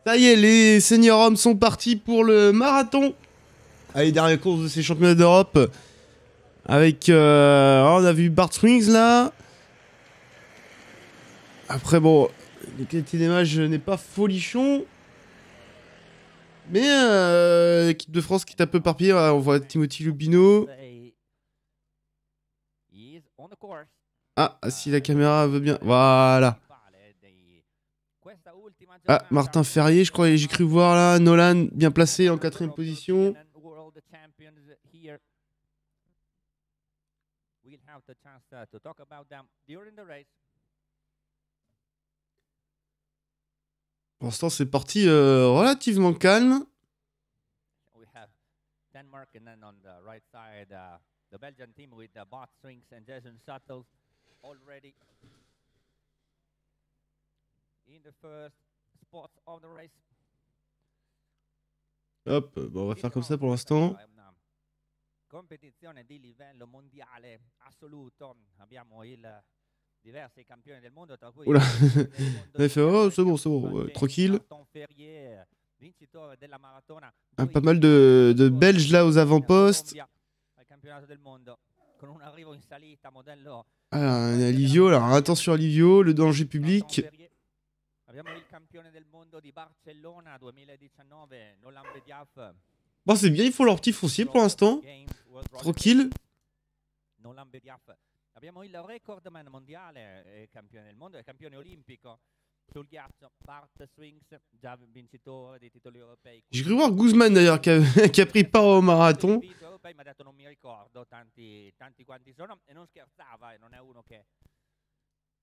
Ça y est, les seniors hommes sont partis pour le marathon. Allez, dernière course de ces championnats d'Europe. Avec, on a vu Bart Swings là. Après bon, la qualité d'image n'est pas folichon. Mais l'équipe de France qui est un peu éparpillée. On voit Timothy Lubino. Ah, si la caméra veut bien. Voilà. Ah, Martin Ferrier, je crois, j'ai cru voir là. Nolan, bien placé en 4ème position. Pour l'instant, c'est parti relativement calme. Hop, bon, on va faire comme ça pour l'instant. Competizione di livello mondiale assoluto. Abbiamo diversi campioni del mondo, tra cui Oula, il fait oh, c'est bon, tranquille. Ah, pas mal de Belges là aux avant-postes. Ah, on a Livio, alors attention à Livio, le danger public. Bon, c'est bien, ils font leur petit foncier pour l'instant. Tranquille. Abbiamo il recordman mondiale, campione del mondo e campione olimpico sul ghiaccio, Bart Swings, già vincitore dei titoli europei. J'ai cru voir Guzman d'ailleurs qui a pris part au marathon. Mi ha detto non mi ricordo tanti quanti sono e non scherzava, e non è uno che,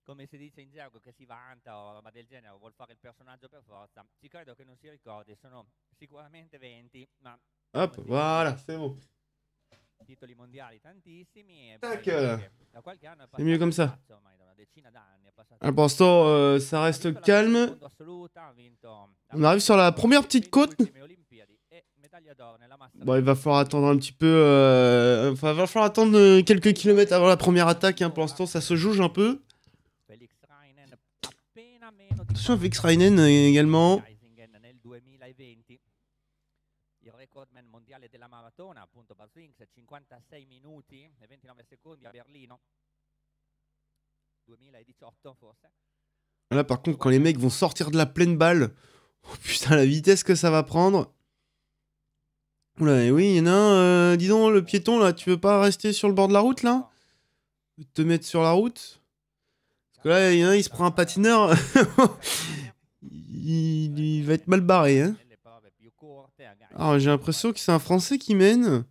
come si dice in gergo, che si vanta o roba del genere, o vuol fare il personaggio per forza. Ci credo che non si ricordi, sono sicuramente 20, ma hop, voilà, c'est bon. Titoli mondiali tantissimi. Tac, c'est mieux comme ça. Alors, pour l'instant, ça reste calme. On arrive sur la première petite côte. Bon, il va falloir attendre un petit peu. Enfin, il va falloir attendre quelques kilomètres avant la première attaque. Hein. Pour l'instant, ça se jauge un peu. Attention, Felix Reinen également. Il recordman mondiale della maratona, appunto Bart Swings, 56 minuti e 29 secondi a Berlino 2018 forse. Là par contre quand les mecs vont sortir de la pleine balle, oh putain la vitesse que ça va prendre. Oula, oui, il y en a un, dis donc le piéton là, tu veux pas rester sur le bord de la route là? Te mettre sur la route? Parce que là il y en a un, il se prend un patineur, il va être mal barré hein. Alors j'ai l'impression que c'est un Français qui mène.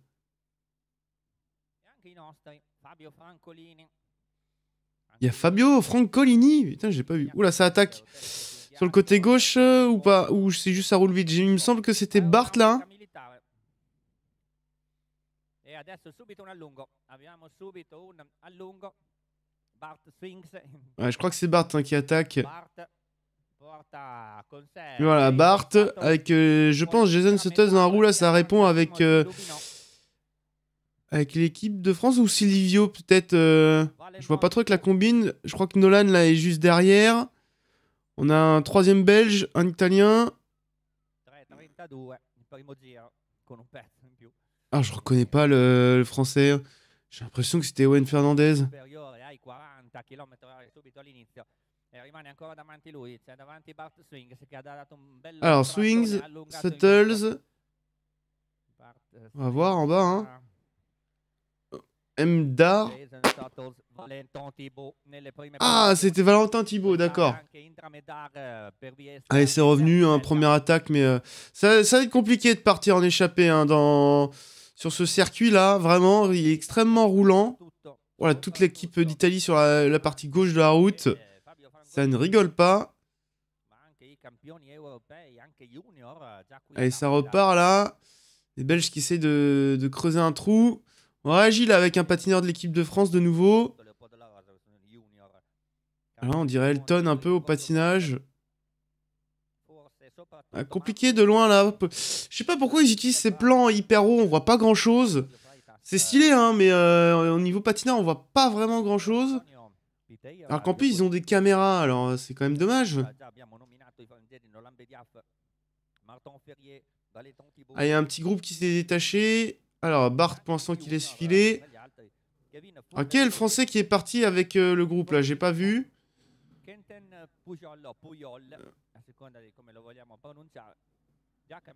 Il y a Fabio Francolini. Putain, j'ai pas vu. Oula, ça attaque sur le côté gauche ou pas? Ou c'est juste ça roule vite. Il me semble que c'était Bart là. Ouais, je crois que c'est Bart hein, qui attaque. Et voilà, Bart avec, je pense, Jason Sutton dans la roue là, ça répond avec l'équipe de France ou Silvio peut-être. Je vois pas trop avec la combine. Je crois que Nolan là est juste derrière. On a un troisième Belge, un Italien. Ah, je reconnais pas le français. J'ai l'impression que c'était Owen Fernandez. Alors, Swings, Suttles. On va voir en bas. Hein. Mdar. Ah, c'était Valentin Thibault, d'accord. Allez, c'est revenu, hein, première attaque, mais ça va être compliqué de partir en échappée hein, sur ce circuit-là. Vraiment, il est extrêmement roulant. Voilà, toute l'équipe d'Italie sur la partie gauche de la route. Ça ne rigole pas. Allez, ça repart là. Les Belges qui essaient de creuser un trou. On réagit là avec un patineur de l'équipe de France de nouveau. Alors, on dirait Elton un peu au patinage. Ah, compliqué de loin là. Je sais pas pourquoi ils utilisent ces plans hyper hauts, on voit pas grand chose. C'est stylé hein, mais au niveau patineur on voit pas vraiment grand chose. Alors qu'en plus ils ont des caméras, alors c'est quand même dommage. Ah, il y a un petit groupe qui s'est détaché. Alors, Bart, pour l'instant, qui laisse filer. Ah, quel Français qui est parti avec le groupe, là? J'ai pas vu.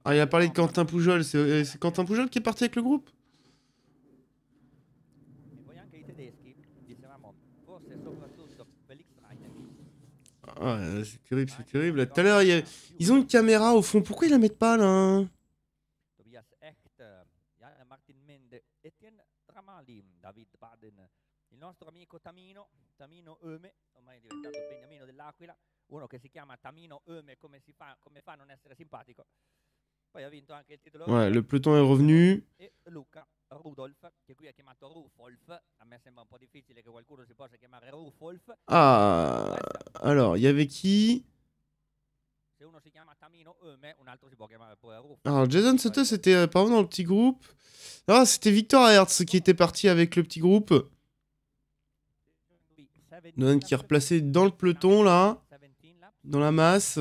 Ah, il a parlé de Quentin Poujol. C'est Quentin Poujol qui est parti avec le groupe? Ah, c'est terrible, c'est terrible. Là, tout à l'heure, ils ont une caméra au fond. Pourquoi ils la mettent pas, là? Il nostro amico Tamino Öme, ormai è diventato il beniamino dell'Aquila, uno che si chiama Tamino Öme, come fa a non essere simpatico. Poi ha vinto anche il titolo. Ouais, le peloton est revenu. E Luca Rudolf, che qui è chiamato Rufolf. A me sembra un po' difficile che qualcuno si possa chiamare Rufolf. Ah, alors, il y avait qui? Se uno si chiama Tamino Öme, un altro si può chiamare pure Rufolf. Alors, Jason Sutter, c'était par exemple dans le petit groupe. Ah, c'était Victor Hertz qui était parti avec le petit groupe. Nolan qui est replacé dans le peloton, là. Dans la masse.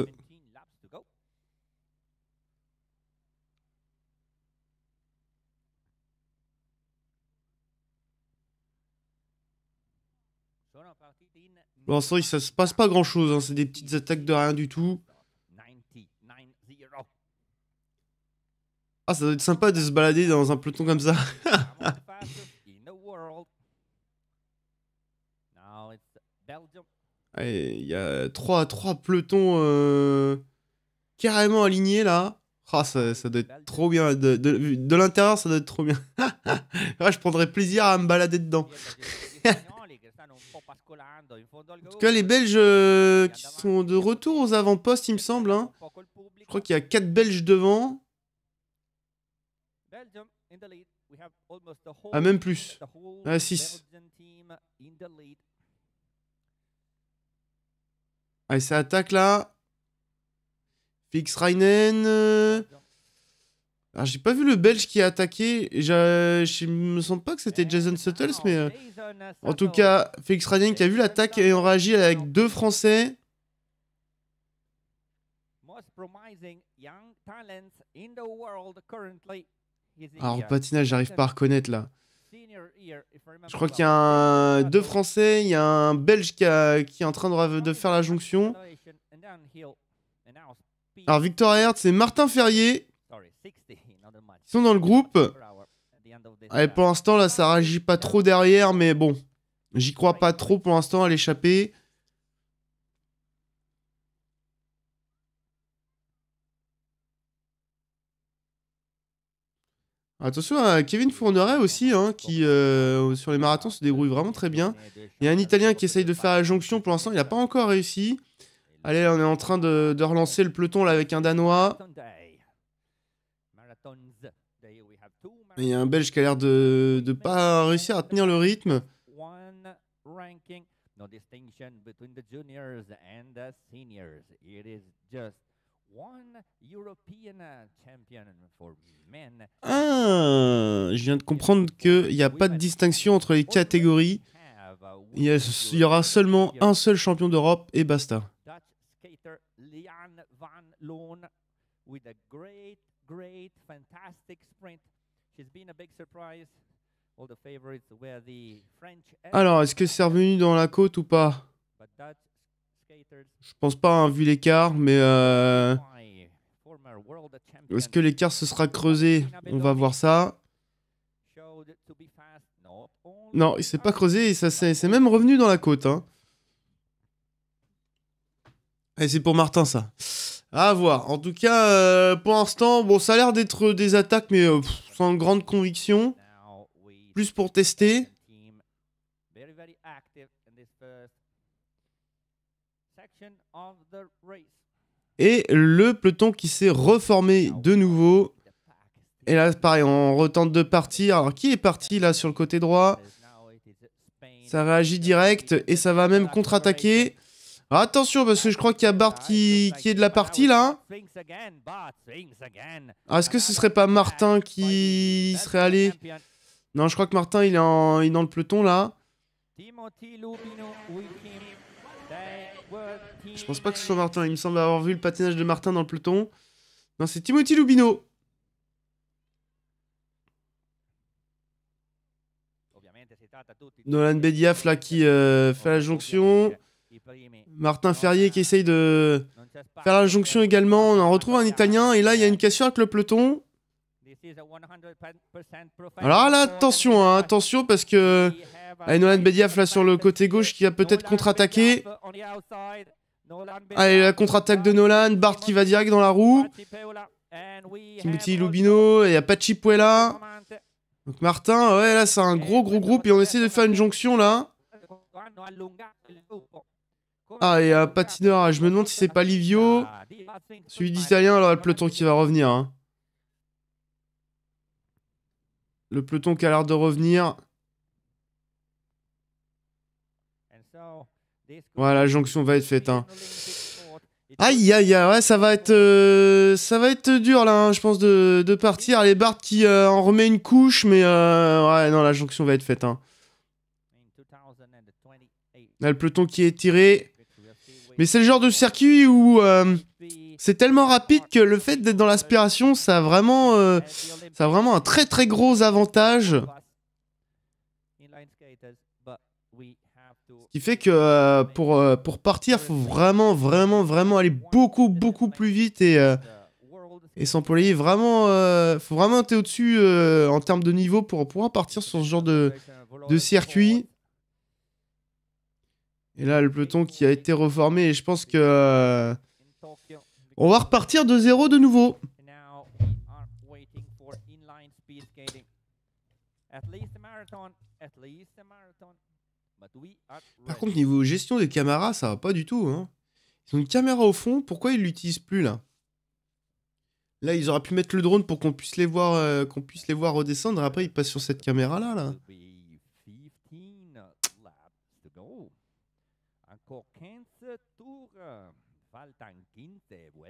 Pour l'instant, ça se passe pas grand-chose. Hein. C'est des petites attaques de rien du tout. Ah, ça doit être sympa de se balader dans un peloton comme ça. Il y a trois pelotons carrément alignés là. Ah, ça doit être trop bien. De l'intérieur, ça doit être trop bien. Ah, je prendrais plaisir à me balader dedans. En tout cas, les Belges qui sont de retour aux avant-postes, il me semble. Hein. Je crois qu'il y a 4 Belges devant. Ah, même plus. Ah, 6. Allez, ça attaque là. Félix Reinen. Alors, j'ai pas vu le Belge qui a attaqué. Je me sens pas que c'était Jason Suttles, mais en tout cas, Félix Reinen qui a vu l'attaque et a réagi avec 2 Français. Alors, au patinage, j'arrive pas à reconnaître là. Je crois qu'il y a 2 Français, il y a un Belge qui est en train de faire la jonction. Alors, Victor Hertz et Martin Ferrier. Ils sont dans le groupe. Allez, pour l'instant, là, ça réagit pas trop derrière, mais bon. J'y crois pas trop pour l'instant à l'échapper. Attention à Kevin Fourneret aussi, hein, qui sur les marathons se débrouille vraiment très bien. Il y a un Italien qui essaye de faire la jonction pour l'instant, il n'a pas encore réussi. Allez, on est en train de relancer le peloton là avec un Danois. Il y a un Belge qui a l'air de pas réussir à tenir le rythme. Ah, je viens de comprendre qu'il n'y a pas de distinction entre les catégories. Il y aura seulement un seul champion d'Europe et basta. Alors, est-ce que c'est revenu dans la côte ou pas? Je pense pas, hein, vu l'écart, mais est-ce que l'écart se sera creusé? On va voir ça. Non, il s'est pas creusé et c'est même revenu dans la côte. Hein. Et c'est pour Martin, ça. À voir. En tout cas, pour l'instant, bon, ça a l'air d'être des attaques, mais sans grande conviction. Plus pour tester. Et le peloton qui s'est reformé de nouveau. Et là, pareil, on retente de partir. Alors, qui est parti là sur le côté droit? Ça réagit direct et ça va même contre-attaquer. Attention, parce que je crois qu'il y a Bart qui est de la partie là. Ah, est-ce que ce serait pas Martin qui serait allé? Non, je crois que Martin il est dans le peloton là. Je pense pas que ce soit Martin. Il me semble avoir vu le patinage de Martin dans le peloton. Non, c'est Timothy Lubino. Nolan Bediaf là qui fait la jonction. Martin Ferrier qui essaye de faire la jonction également. On en retrouve un Italien et là il y a une cassure avec le peloton. Alors là attention, hein, attention parce que allez, Nolan Bediaf là sur le côté gauche qui va peut-être contre-attaquer. Allez, la contre-attaque de Nolan, Bart qui va direct dans la roue. Timothy Lubino, et il y a Pachipuela. Donc Martin, ouais là c'est un gros groupe et on essaie de faire une jonction là. Ah, et un patineur, je me demande si c'est pas Livio. Celui d'Italien, alors le peloton qui va revenir. Hein. Le peloton qui a l'air de revenir. Voilà, la jonction va être faite. Hein. Aïe, aïe, aïe, ouais, ça va être dur là, hein, je pense, de partir. Allez, Bart qui en remet une couche, mais ouais, non, la jonction va être faite. Hein. Là, le peloton qui est tiré. Mais c'est le genre de circuit où c'est tellement rapide que le fait d'être dans l'aspiration, ça a vraiment un très très gros avantage. Ce qui fait que pour partir, il faut vraiment aller beaucoup plus vite et s'employer vraiment. Faut vraiment être au-dessus en termes de niveau pour pouvoir partir sur ce genre de circuit. Et là, le peloton qui a été reformé, et je pense que on va repartir de zéro de nouveau. Par contre, niveau gestion des caméras, ça va pas du tout. Hein. Ils ont une caméra au fond, pourquoi ils l'utilisent plus là? Là, ils auraient pu mettre le drone pour qu'on puisse les voir, redescendre, et après ils passent sur cette caméra là.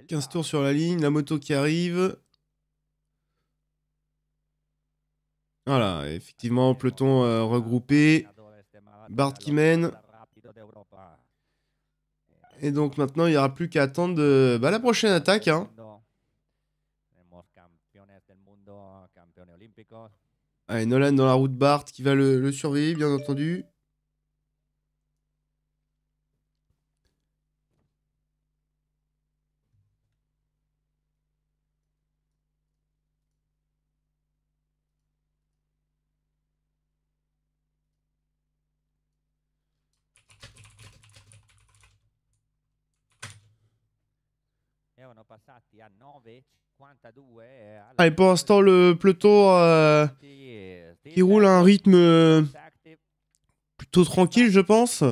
15 tours sur la ligne, la moto qui arrive. Voilà, effectivement, peloton regroupé. Bart qui mène. Et donc maintenant, il n'y aura plus qu'à attendre la prochaine attaque. Hein. Allez, Nolan dans la roue de Bart qui va le surveiller, bien entendu. Allez, pour l'instant, le peloton qui roule à un rythme plutôt tranquille, je pense.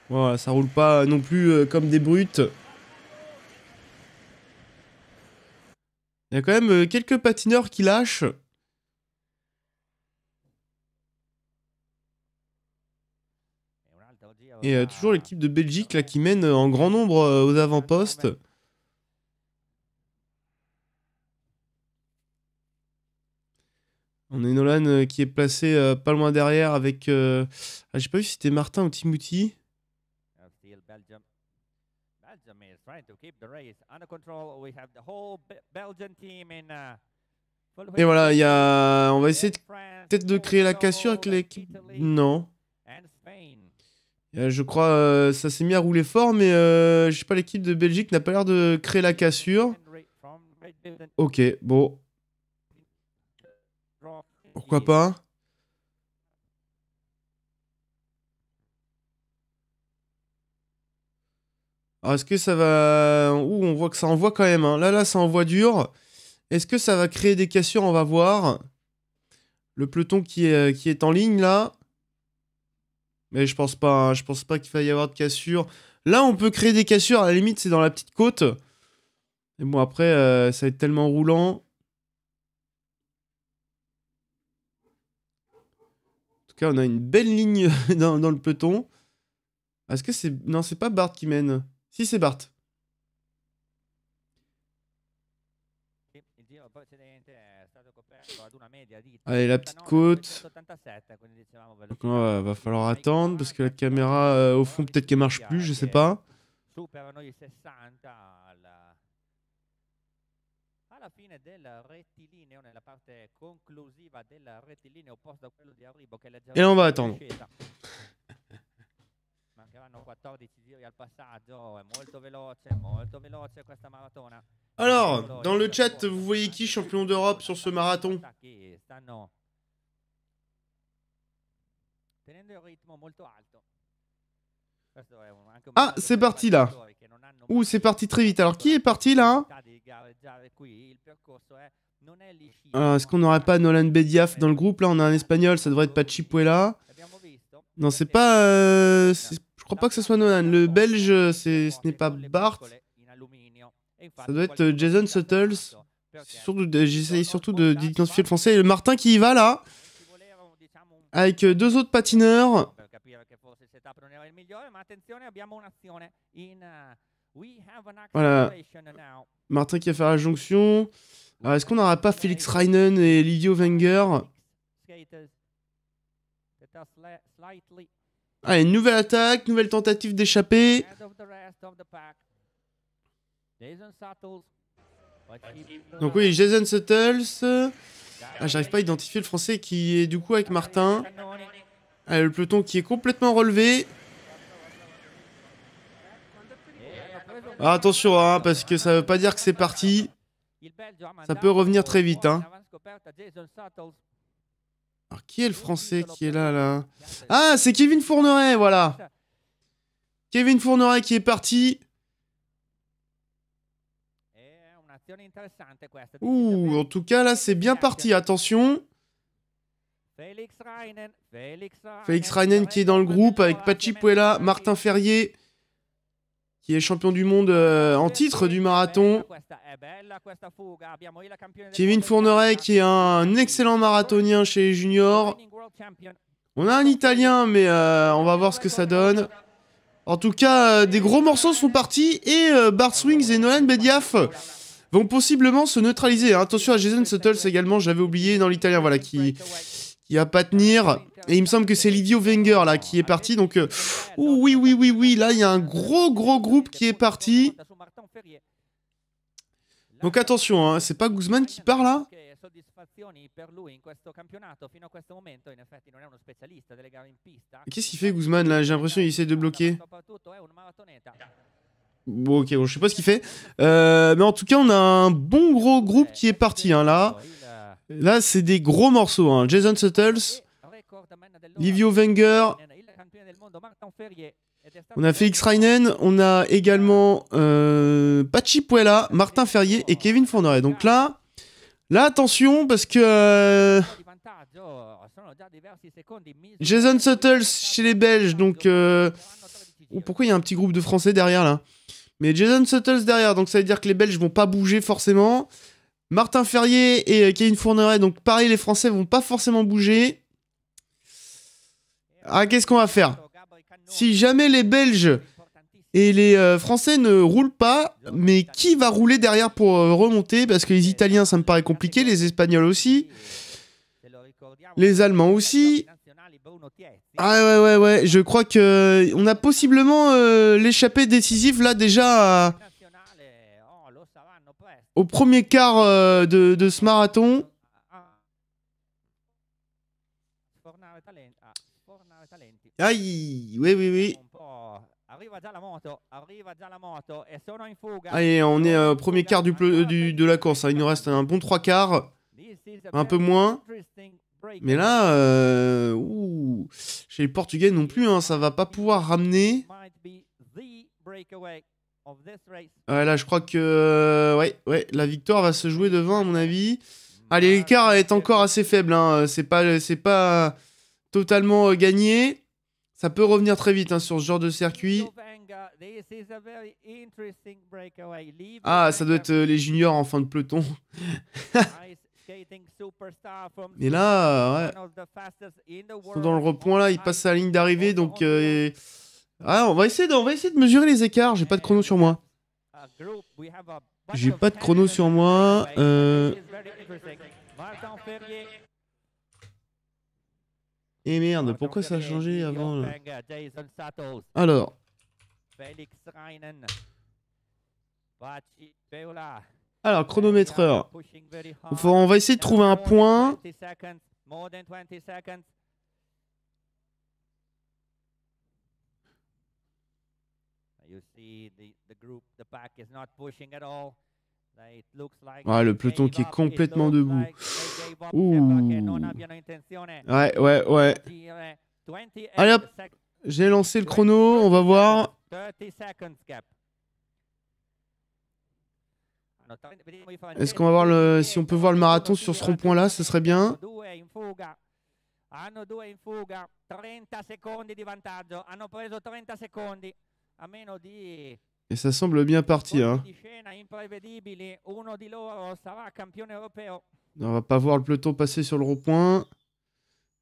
Voilà, ça roule pas non plus comme des brutes. Il y a quand même quelques patineurs qui lâchent. Et toujours l'équipe de Belgique là, qui mène en grand nombre aux avant-postes. On a Nolan qui est placé pas loin derrière avec... Ah, j'ai pas vu si c'était Martin ou Timothy. Et voilà, on va essayer peut-être de créer la cassure avec l'équipe... Non. Je crois ça s'est mis à rouler fort, mais je sais pas, l'équipe de Belgique n'a pas l'air de créer la cassure. Ok, bon. Pourquoi pas? Alors, est-ce que ça va... Ouh, on voit que ça envoie quand même. Hein. Là, ça envoie dur. Est-ce que ça va créer des cassures? On va voir. Le peloton qui est en ligne, là. Mais je pense pas. Hein. Je pense pas qu'il va y avoir de cassures. Là, on peut créer des cassures. À la limite, c'est dans la petite côte. Et bon, après, ça va être tellement roulant. En tout cas, on a une belle ligne dans le peloton. Est-ce que c'est... Non, c'est pas Bart qui mène. Si, c'est Bart. Allez, la petite côte. Donc, va falloir attendre parce que la caméra, au fond, peut-être qu'elle marche plus, je sais pas. alla fine del rettilineo, nella parte conclusiva del rettilineo opposto a quello di arrivo che Et là, on va leggermente attendre. discesa. Mancheranno 14 giri al passaggio, è molto veloce questa maratona. Alors, dans le chat, vous voyez qui champion d'Europe sur ce marathon? Che stanno tenendo il ritmo molto alto. Questo è anche un Ah, messaggio c'est per i parti là. patinatori che non hanno Ouh, mai c'est parti très vite. Alors, qui est avuto parti là? la possibilità di gareggiare qui. Il percorso non è liscissimo. Alors, est-ce qu'on n'aurait pas Nolan Bediaf dans le groupe? Là, on a un espagnol, ça devrait être Pachipuela. L'abbiamo visto. Non, c'est pas. Je crois pas que ce soit Nolan. Le belge, ce n'est pas Bart. Ça doit être Jason Suttles. J'essaye surtout d'identifier le français. Et le Martin qui y va là. Avec deux autres patineurs. Voilà. Martin qui va faire la jonction. Alors, est-ce qu'on n'aura pas Felix Reinen et Livio Wenger? Allez, nouvelle attaque, nouvelle tentative d'échapper. Donc oui, Jason Suttles. Ah, j'arrive pas à identifier le français qui est du coup avec Martin. Allez, le peloton qui est complètement relevé. Ah, attention, hein, parce que ça veut pas dire que c'est parti. Ça peut revenir très vite, hein. Alors, qui est le français qui est là? Ah, c'est Kevin Fourneret, voilà. Kevin Fourneret qui est parti. Ouh, en tout cas, là, c'est bien parti. Attention. Felix Reinen qui est dans le groupe avec Pachipuela, Martin Ferrier, qui est champion du monde en titre du marathon. Kevin Fourneret qui est un excellent marathonien chez les juniors. On a un Italien, mais on va voir ce que ça donne. En tout cas, des gros morceaux sont partis et Bart Swings et Nolan Bediaf vont possiblement se neutraliser. Attention à Jason Suttles également, j'avais oublié dans l'italien, voilà, qui va pas tenir. Et il me semble que c'est Livio Wenger là qui est parti. Donc, oui, là il y a un gros groupe qui est parti. Donc attention, hein, c'est pas Guzman qui part là. Qu'est-ce qu'il fait Guzman là? J'ai l'impression qu'il essaie de bloquer. Bon, ok, bon, je sais pas ce qu'il fait. Mais en tout cas, on a un bon gros groupe qui est parti hein, là. Là, c'est des gros morceaux. Hein. Jason Suttles, Livio Wenger. On a Felix Reinen. On a également Pachipuela, Martin Ferrier et Kevin Fourneret. Donc là, attention parce que Jason Suttles chez les Belges. Donc, pourquoi il y a un petit groupe de Français derrière là? Mais Jason Suttles derrière. Donc ça veut dire que les Belges vont pas bouger forcément. Martin Ferrier et Kevin Fourneret, donc pareil, les Français vont pas forcément bouger. Ah, qu'est-ce qu'on va faire? Si jamais les Belges et les Français ne roulent pas, mais qui va rouler derrière pour remonter? Parce que les Italiens, ça me paraît compliqué, les Espagnols aussi, les Allemands aussi. Ah ouais, je crois que on a possiblement l'échappée décisive là déjà au premier quart de ce marathon. Aïe, oui. Allez, on est au premier quart de la course. Hein. Il nous reste un bon 3 quarts. Un peu moins. Mais là, chez les Portugais non plus, hein, ça va pas pouvoir ramener. Ouais, là, je crois que ouais, la victoire va se jouer devant, à mon avis. Allez, l'écart est encore assez faible. Hein. C'est pas totalement gagné. Ça peut revenir très vite hein, sur ce genre de circuit. Ah, ça doit être les juniors en fin de peloton. Et là, ils sont dans le repoint là, ils passent à la ligne d'arrivée, donc on va essayer de mesurer les écarts. J'ai pas de chrono sur moi. Et merde, pourquoi ça a changé avant là? Alors. Alors, chronométreur. On va essayer de trouver un point. Ouais, le peloton qui est complètement debout. Ouh. Ouais, ouais, ouais. Allez hop, j'ai lancé le chrono, on va voir. Est-ce qu'on va voir le... Si on peut voir le marathon sur ce rond-point là, ce serait bien. Hanno due in fuga, 30 secondi di vantaggio, hanno preso 30 secondi, a meno di... Et ça semble bien parti, hein. Uno di loro sarà campione europeo. On va pas voir le peloton passer sur le rond-point.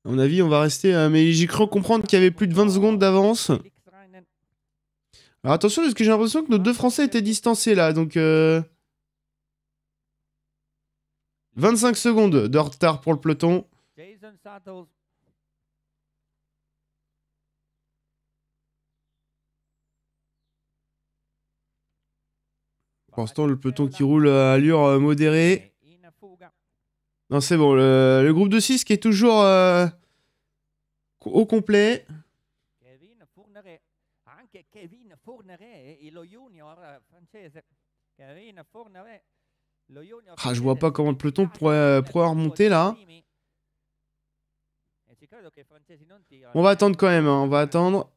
À mon avis, on va rester... mais j'ai cru comprendre qu'il y avait plus de 20 secondes d'avance. Alors attention, parce que j'ai l'impression que nos deux Français étaient distancés là, donc... 25 secondes de retard pour le peloton. Jason Sattles. Pour l'instant, le peloton qui roule à allure modérée. Non, c'est bon. Le groupe de 6 qui est toujours au complet. Kevin Fourneret. Anche Kevin Fourneret, lo junior francese. Kevin Fourneret. Ah, je vois pas comment le peloton pourrait remonter là. On va attendre quand même, hein, on va attendre.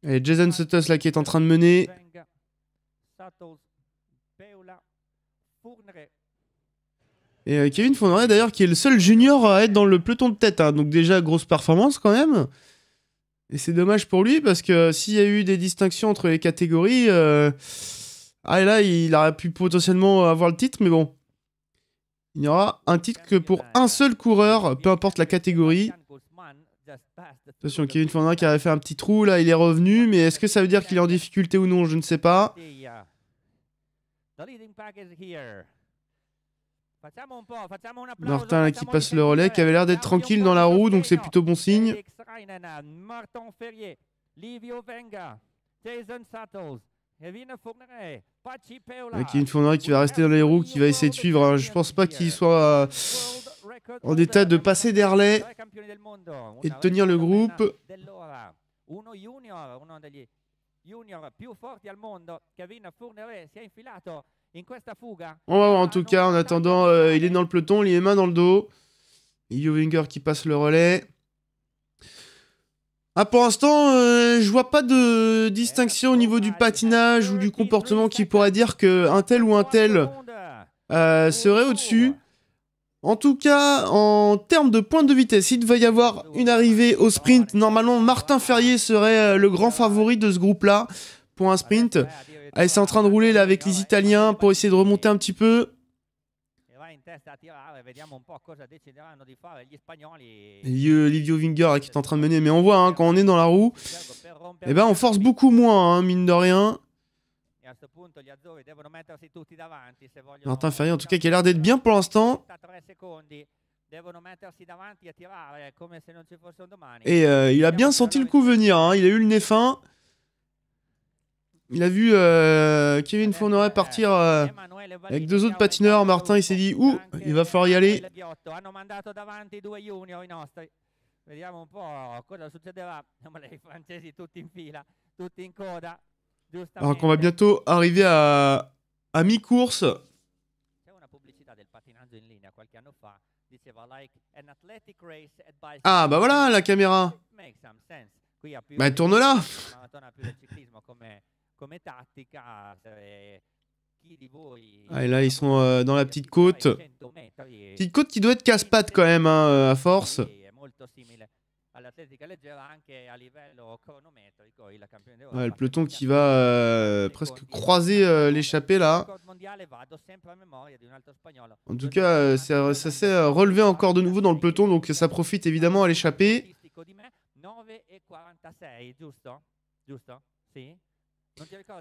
Et Jason Suttles là qui est en train de mener. Et Kevin Fourneret d'ailleurs qui est le seul junior à être dans le peloton de tête, hein, donc déjà grosse performance quand même. Et c'est dommage pour lui parce que s'il y a eu des distinctions entre les catégories, ah et là il aurait pu potentiellement avoir le titre, mais bon. Il n'y aura un titre que pour un seul coureur, peu importe la catégorie. Attention, Kevin Fourneret qui avait fait un petit trou, là il est revenu, mais est-ce que ça veut dire qu'il est en difficulté ou non? Je ne sais pas. Martin là, qui passe le relais, qui avait l'air d'être tranquille dans la roue, donc c'est plutôt bon signe. Kevin Fourneret qui va rester dans les roues, qui va essayer de suivre. Hein. Je pense pas qu'il soit en état de passer des relais et de tenir le groupe. On va voir en tout cas, en attendant, il est dans le peloton, il est les mains dans le dos. Iljo Winger qui passe le relais. Ah, pour l'instant, je vois pas de distinction au niveau du patinage ou du comportement qui pourrait dire qu'un tel ou un tel serait au-dessus. En tout cas, en termes de pointe de vitesse, il devait y avoir une arrivée au sprint. Normalement, Martin Ferrier serait le grand favori de ce groupe-là pour un sprint. Allez, c'est en train de rouler là avec les Italiens pour essayer de remonter un petit peu. Livio Winger qui est en train de mener, mais on voit hein, quand on est dans la roue, eh ben, on force beaucoup moins, hein, mine de rien. Martin Ferrier en tout cas qui a l'air d'être bien pour l'instant. Et il a bien senti le coup venir, hein. Il a eu le nez fin. Il a vu Kevin Fourneret partir avec deux autres patineurs. Martin il s'est dit ouh, il va falloir y aller. Alors qu'on va bientôt arriver à mi-course. Ah bah voilà la caméra. Bah tourne là. Ah, et là ils sont dans la petite côte. Petite côte qui doit être casse-pattes quand même hein, à force. Ouais, le peloton qui va presque croiser l'échappée là. En tout cas, ça s'est relevé encore de nouveau dans le peloton, donc ça profite évidemment à l'échappée.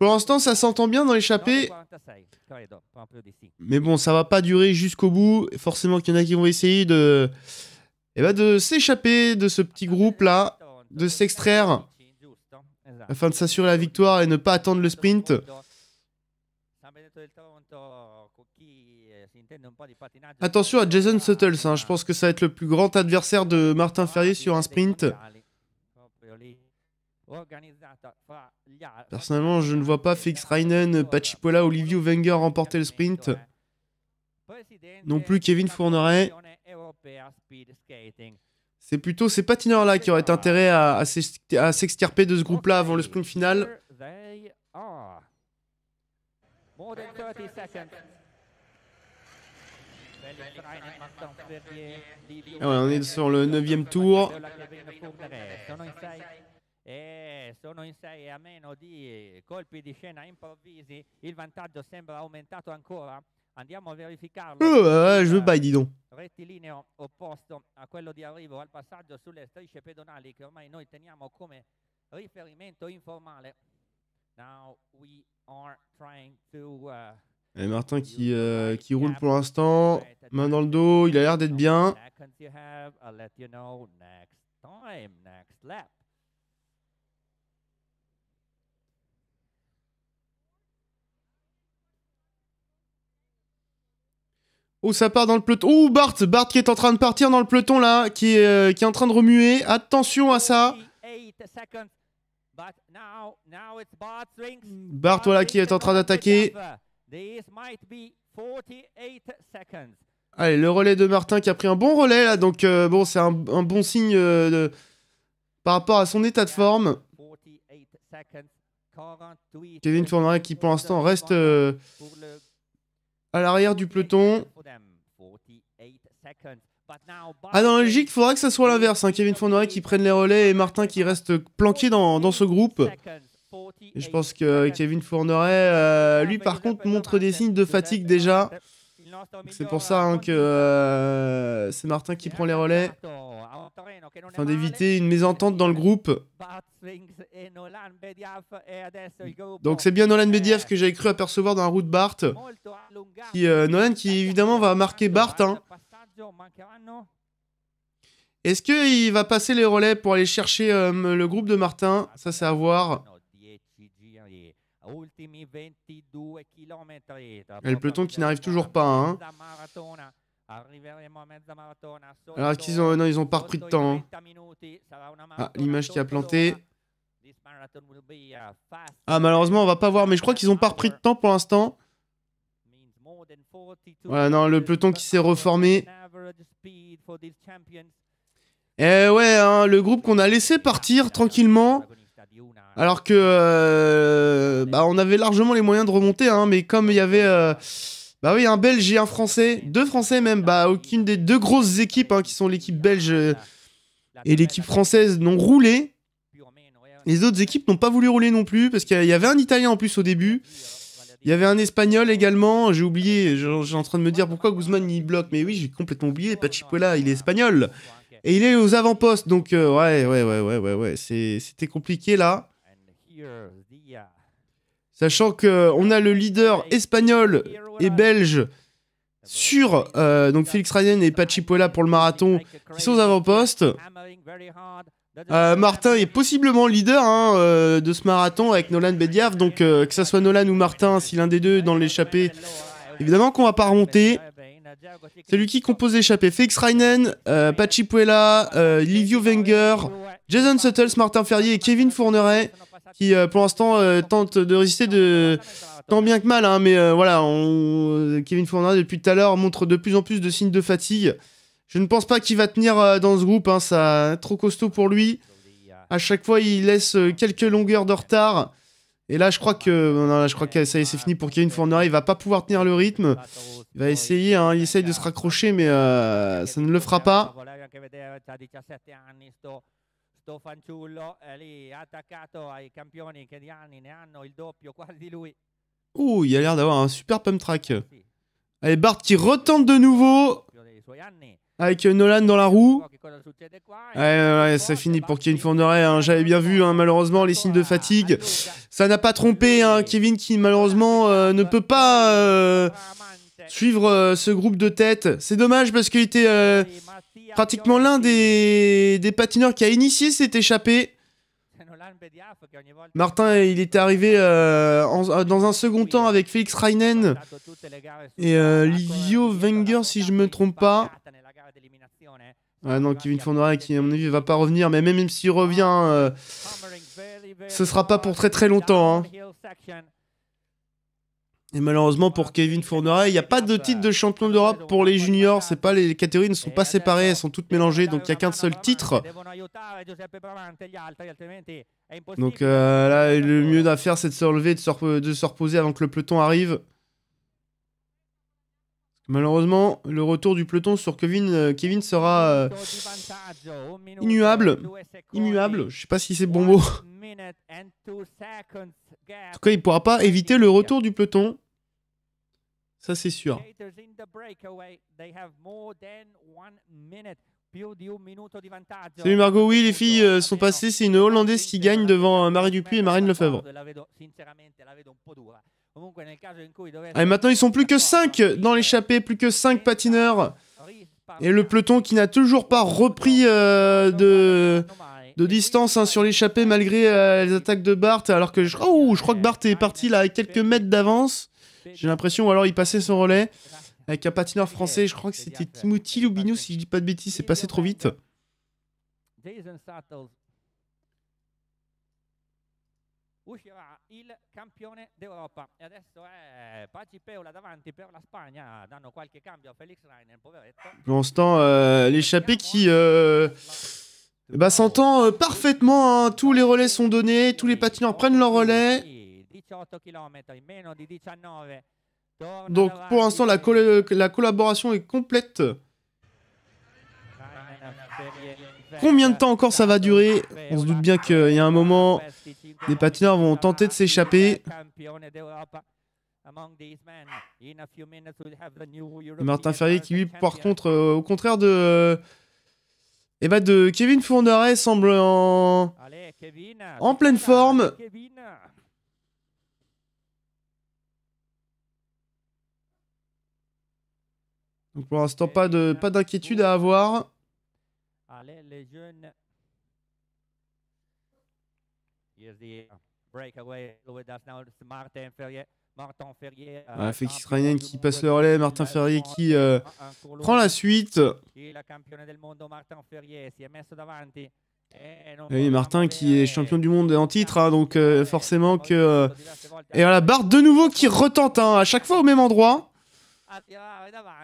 Pour l'instant, ça s'entend bien dans l'échappée. Mais bon, ça va pas durer jusqu'au bout. Forcément qu'il y en a qui vont essayer de s'échapper de ce petit groupe là, de s'extraire afin de s'assurer la victoire et ne pas attendre le sprint. Attention à Jason Suttles, hein. Je pense que ça va être le plus grand adversaire de Martin Ferrier sur un sprint. Personnellement, je ne vois pas Felix Reinen, Pachipola, Olivier Wenger remporter le sprint. Non plus Kevin Fourneret. C'est plutôt ces patineurs-là qui auraient intérêt à s'extirper de ce groupe-là avant le sprint final. Ah ouais, on est sur le 9e tour. Sono in 6 a meno di colpi di scena improvvisi, il vantaggio sembra aumentato ancora. Andiamo a verificarlo. Ouais, je veux bail, dis donc. Rettilineo opposto a quello di arrivo al passaggio sulle strisce pedonali che ormai noi teniamo come riferimento informale. Now we are trying to Et Martin qui roule pour l'instant, main dans le dos, il a l'air d'être bien. Oh, ça part dans le peloton. Oh, Bart qui est en train de partir dans le peloton là, qui est en train de remuer. Attention à ça. Bart, voilà, qui est en train d'attaquer. Allez, le relais de Martin qui a pris un bon relais là, donc bon, c'est un bon signe par rapport à son état de forme. Kevin Fourneret qui pour l'instant reste à l'arrière du peloton. Ah, dans la logique, il faudra que ça soit l'inverse, hein. Kevin Fourneret qui prenne les relais et Martin qui reste planqué dans ce groupe. Et je pense que Kevin Fourneret, lui par contre, montre des signes de fatigue déjà. C'est pour ça hein, que c'est Martin qui prend les relais, afin d'éviter une mésentente dans le groupe. Donc c'est bien Nolan Bediaf que j'avais cru apercevoir dans la roue de Bart. Nolan qui évidemment va marquer Bart. Hein. Est-ce qu'il va passer les relais pour aller chercher le groupe de Martin? Ça c'est à voir. Et le peloton qui n'arrive toujours pas. Hein. Alors ils ont pas repris de temps. Hein. Ah, l'image qui a planté. Ah, malheureusement on va pas voir, mais je crois qu'ils ont pas repris de temps pour l'instant. Voilà, non, le peloton qui s'est reformé. Et ouais, hein, le groupe qu'on a laissé partir tranquillement. Alors que on avait largement les moyens de remonter, hein, mais comme il y avait bah oui, un Belge et un Français, deux Français même, aucune des deux grosses équipes hein, qui sont l'équipe belge et l'équipe française n'ont roulé. Les autres équipes n'ont pas voulu rouler non plus, parce qu'il y avait un Italien en plus au début. Il y avait un Espagnol également, j'ai oublié, j'ai en train de me dire pourquoi Guzman il bloque, mais oui, j'ai complètement oublié, Pachipola, il est espagnol. Et il est aux avant-postes, donc ouais, c'était compliqué là. Sachant qu'on a le leader espagnol et belge sur donc Felix Reinen et Pachipola pour le marathon qui sont aux avant-postes. Martin est possiblement leader hein, de ce marathon avec Nolan Bediaf, donc que ça soit Nolan ou Martin, si l'un des deux est dans l'échappée, évidemment qu'on va pas remonter. C'est lui qui compose l'échappée. Felix Reinen, Pachipola, Livio Wenger, Jason Suttles, Martin Ferrier et Kevin Fourneret qui pour l'instant tentent de résister tant bien que mal, hein, mais voilà, Kevin Fourneret depuis tout à l'heure montre de plus en plus de signes de fatigue. Je ne pense pas qu'il va tenir dans ce groupe, hein, ça trop costaud pour lui. À chaque fois, il laisse quelques longueurs de retard. Et là, je crois que ça y est, c'est fini pour Kevin Fourneret. Il va pas pouvoir tenir le rythme. Il va essayer, hein, il essaye de se raccrocher, mais ça ne le fera pas. Ouh, il a l'air d'avoir un super pump track. Allez, Bart qui retente de nouveau. Avec Nolan dans la roue. Ouais, c'est fini pour Kevin Fourneret. Hein. J'avais bien vu, hein, malheureusement, les signes de fatigue. Ça n'a pas trompé. Hein. Kevin qui, malheureusement, ne peut pas suivre ce groupe de tête. C'est dommage parce qu'il était pratiquement l'un des patineurs qui a initié cette échappée. Martin, il était arrivé dans un second temps avec Félix Reinen et Livio Wenger, si je me trompe pas. Ouais, non, Kevin Fourniret qui, à mon avis, va pas revenir, mais même s'il revient, ce sera pas pour très très longtemps. Hein. Et malheureusement pour Kevin Fourniret, il n'y a pas de titre de champion d'Europe pour les juniors. C'est pas, les catégories ne sont pas séparées, elles sont toutes mélangées, donc il n'y a qu'un seul titre. Donc là, le mieux à faire, c'est de se relever, de se reposer avant que le peloton arrive. Malheureusement, le retour du peloton sur Kevin sera immuable. Immuable, je sais pas si c'est bon mot. En tout cas, il pourra pas éviter le retour du peloton. Ça, c'est sûr. Salut Margot, oui, les filles sont passées. C'est une Hollandaise qui gagne devant Marie Dupuis et Marine Lefebvre. Allez, maintenant, ils sont plus que 5 dans l'échappée, plus que 5 patineurs. Et le peloton qui n'a toujours pas repris de distance hein, sur l'échappée malgré les attaques de Bart. Alors que je crois que Bart est parti là avec quelques mètres d'avance. J'ai l'impression, ou alors il passait son relais avec un patineur français. Je crois que c'était Timothy Lubino, si je dis pas de bêtises, c'est passé trop vite. Uscirà il campione d'Europa e adesso è Pacipeula davanti per la Spagna, danno qualche cambio a Felix Reiner, poveretto. Pour l'instant, l'échappée qui s'entend parfaitement, hein. Tous les relais sont donnés, tous les patineurs prennent leur relais. 18 km in meno di 19. Donc pour l'instant, la collaboration est complète. Combien de temps encore ça va durer? On se doute bien qu'il y a un moment, les patineurs vont tenter de s'échapper. Martin Ferrier qui lui, par contre, au contraire de Kevin Fourniret, semble en pleine forme. Donc pour l'instant, pas d'inquiétude à avoir. Les jeunes. Breakaway. Martin Ferrier. Félix Reinen qui passe le relais, Martin Ferrier qui prend la suite. Et Martin qui est champion du monde en titre, hein, donc forcément que... Et voilà, Bart de nouveau qui retente, hein, à chaque fois au même endroit.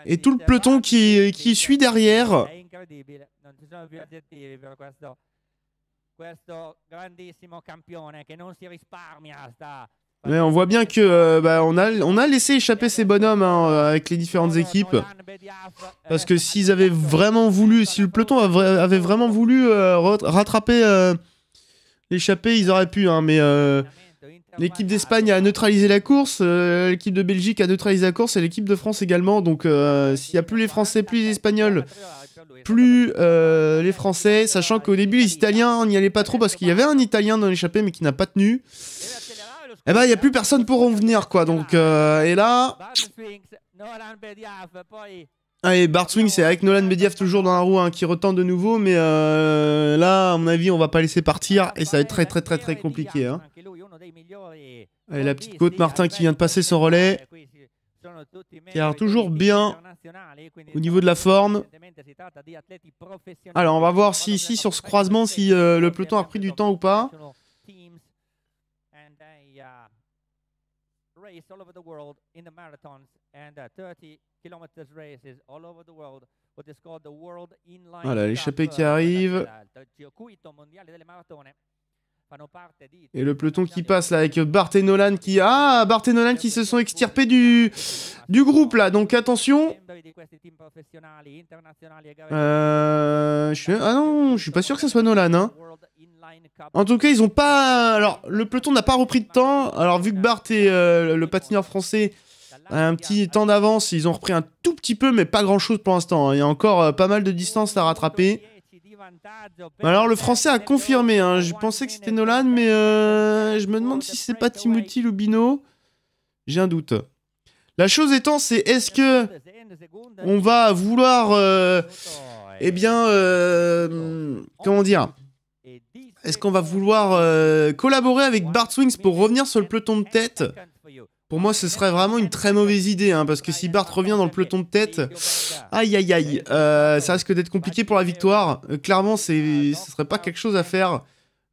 Et tout le peloton qui suit derrière. Mais on voit bien que on a laissé échapper ces bonhommes hein, avec les différentes équipes. Parce que s'ils avaient vraiment voulu, si le peloton avait vraiment voulu rattraper l'échappée, ils auraient pu. Hein, mais l'équipe d'Espagne a neutralisé la course, l'équipe de Belgique a neutralisé la course et l'équipe de France également. Donc s'il n'y a plus les Français, plus les Espagnols, plus les Français, sachant qu'au début les Italiens n'y allaient pas trop parce qu'il y avait un Italien dans l'échappée mais qui n'a pas tenu. Eh ben il n'y a plus personne pour en venir quoi. Donc et là, allez Bart Swing c'est avec Nolan Bediaf toujours dans la roue hein, qui retente de nouveau mais là à mon avis on va pas laisser partir et ça va être très compliqué. Hein. Allez la petite côte Martin qui vient de passer son relais. Qui a toujours bien au niveau de la forme. Alors on va voir si ici sur ce croisement si le peloton a pris du temps ou pas. Voilà l'échappée qui arrive. Et le peloton qui passe là avec Bart et Nolan qui... Ah, Bart et Nolan qui se sont extirpés du groupe là, donc attention. Ah non, je suis pas sûr que ce soit Nolan. Hein. En tout cas, ils ont pas... Alors, le peloton n'a pas repris de temps. Alors, vu que Bart et le patineur français a un petit temps d'avance, ils ont repris un tout petit peu, mais pas grand chose pour l'instant. Il y a encore pas mal de distance à rattraper. Alors le français a confirmé, hein. Je pensais que c'était Nolan, mais je me demande si c'est pas Timothy Lubino. J'ai un doute. La chose étant, c'est est-ce que on va vouloir, comment dire, Est-ce qu'on va vouloir collaborer avec Bart Swings pour revenir sur le peloton de tête? Pour moi, ce serait vraiment une très mauvaise idée, hein, parce que si Bart revient dans le peloton de tête, aïe aïe aïe, ça risque d'être compliqué pour la victoire. Clairement, ce serait pas quelque chose à faire.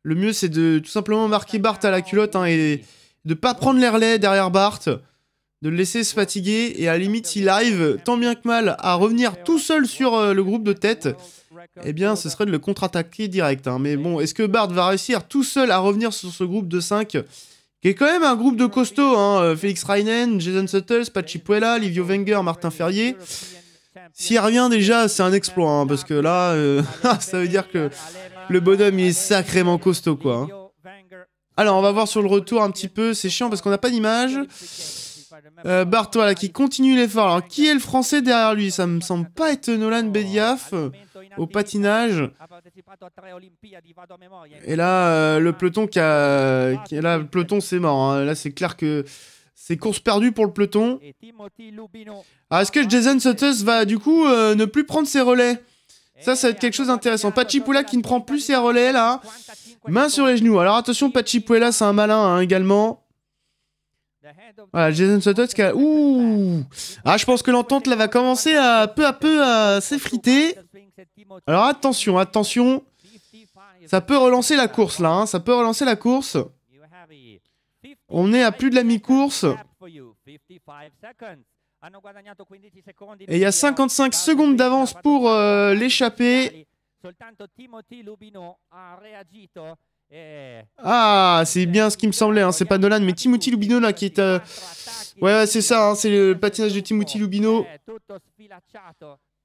Le mieux, c'est de tout simplement marquer Bart à la culotte, hein, et de pas prendre les relais derrière Bart, de le laisser se fatiguer, et à la limite, s'il arrive tant bien que mal à revenir tout seul sur le groupe de tête, eh bien, ce serait de le contre-attaquer direct. Hein. Mais bon, est-ce que Bart va réussir tout seul à revenir sur ce groupe de 5 qui est quand même un groupe de costauds, hein. Félix Reinen, Jason Suttles, Patchi Puella, Livio Wenger, Martin Ferrier. S'il revient déjà, c'est un exploit, hein, parce que là, ça veut dire que le bonhomme, il est sacrément costaud, quoi. Hein. Alors, on va voir sur le retour un petit peu. C'est chiant parce qu'on n'a pas d'image. Bart, voilà, qui continue l'effort. Alors, qui est le français derrière lui? Ça me semble pas être Nolan Bediaf au patinage. Et là, le peloton là, le peloton, c'est mort. Hein. Là, c'est clair que c'est course perdue pour le peloton. Alors, est-ce que Jason Suttles va, du coup, ne plus prendre ses relais? Ça va être quelque chose d'intéressant. Patchi Puella qui ne prend plus ses relais, là. Main sur les genoux. Alors, attention, Patchi Puella, c'est un malin, hein, également. Voilà, Jason Suttles qui a... Ouh. Ah, je pense que l'entente, là, va commencer à peu à s'effriter. Alors, attention, attention. Ça peut relancer la course, là. Hein. Ça peut relancer la course. On est à plus de la mi-course. Et il y a 55 secondes d'avance pour l'échappée. Ah, c'est bien ce qui me semblait, hein. C'est pas Nolan, mais Timothy Lubino là qui est... Ouais, c'est ça, hein. C'est le patinage de Timothy Lubino.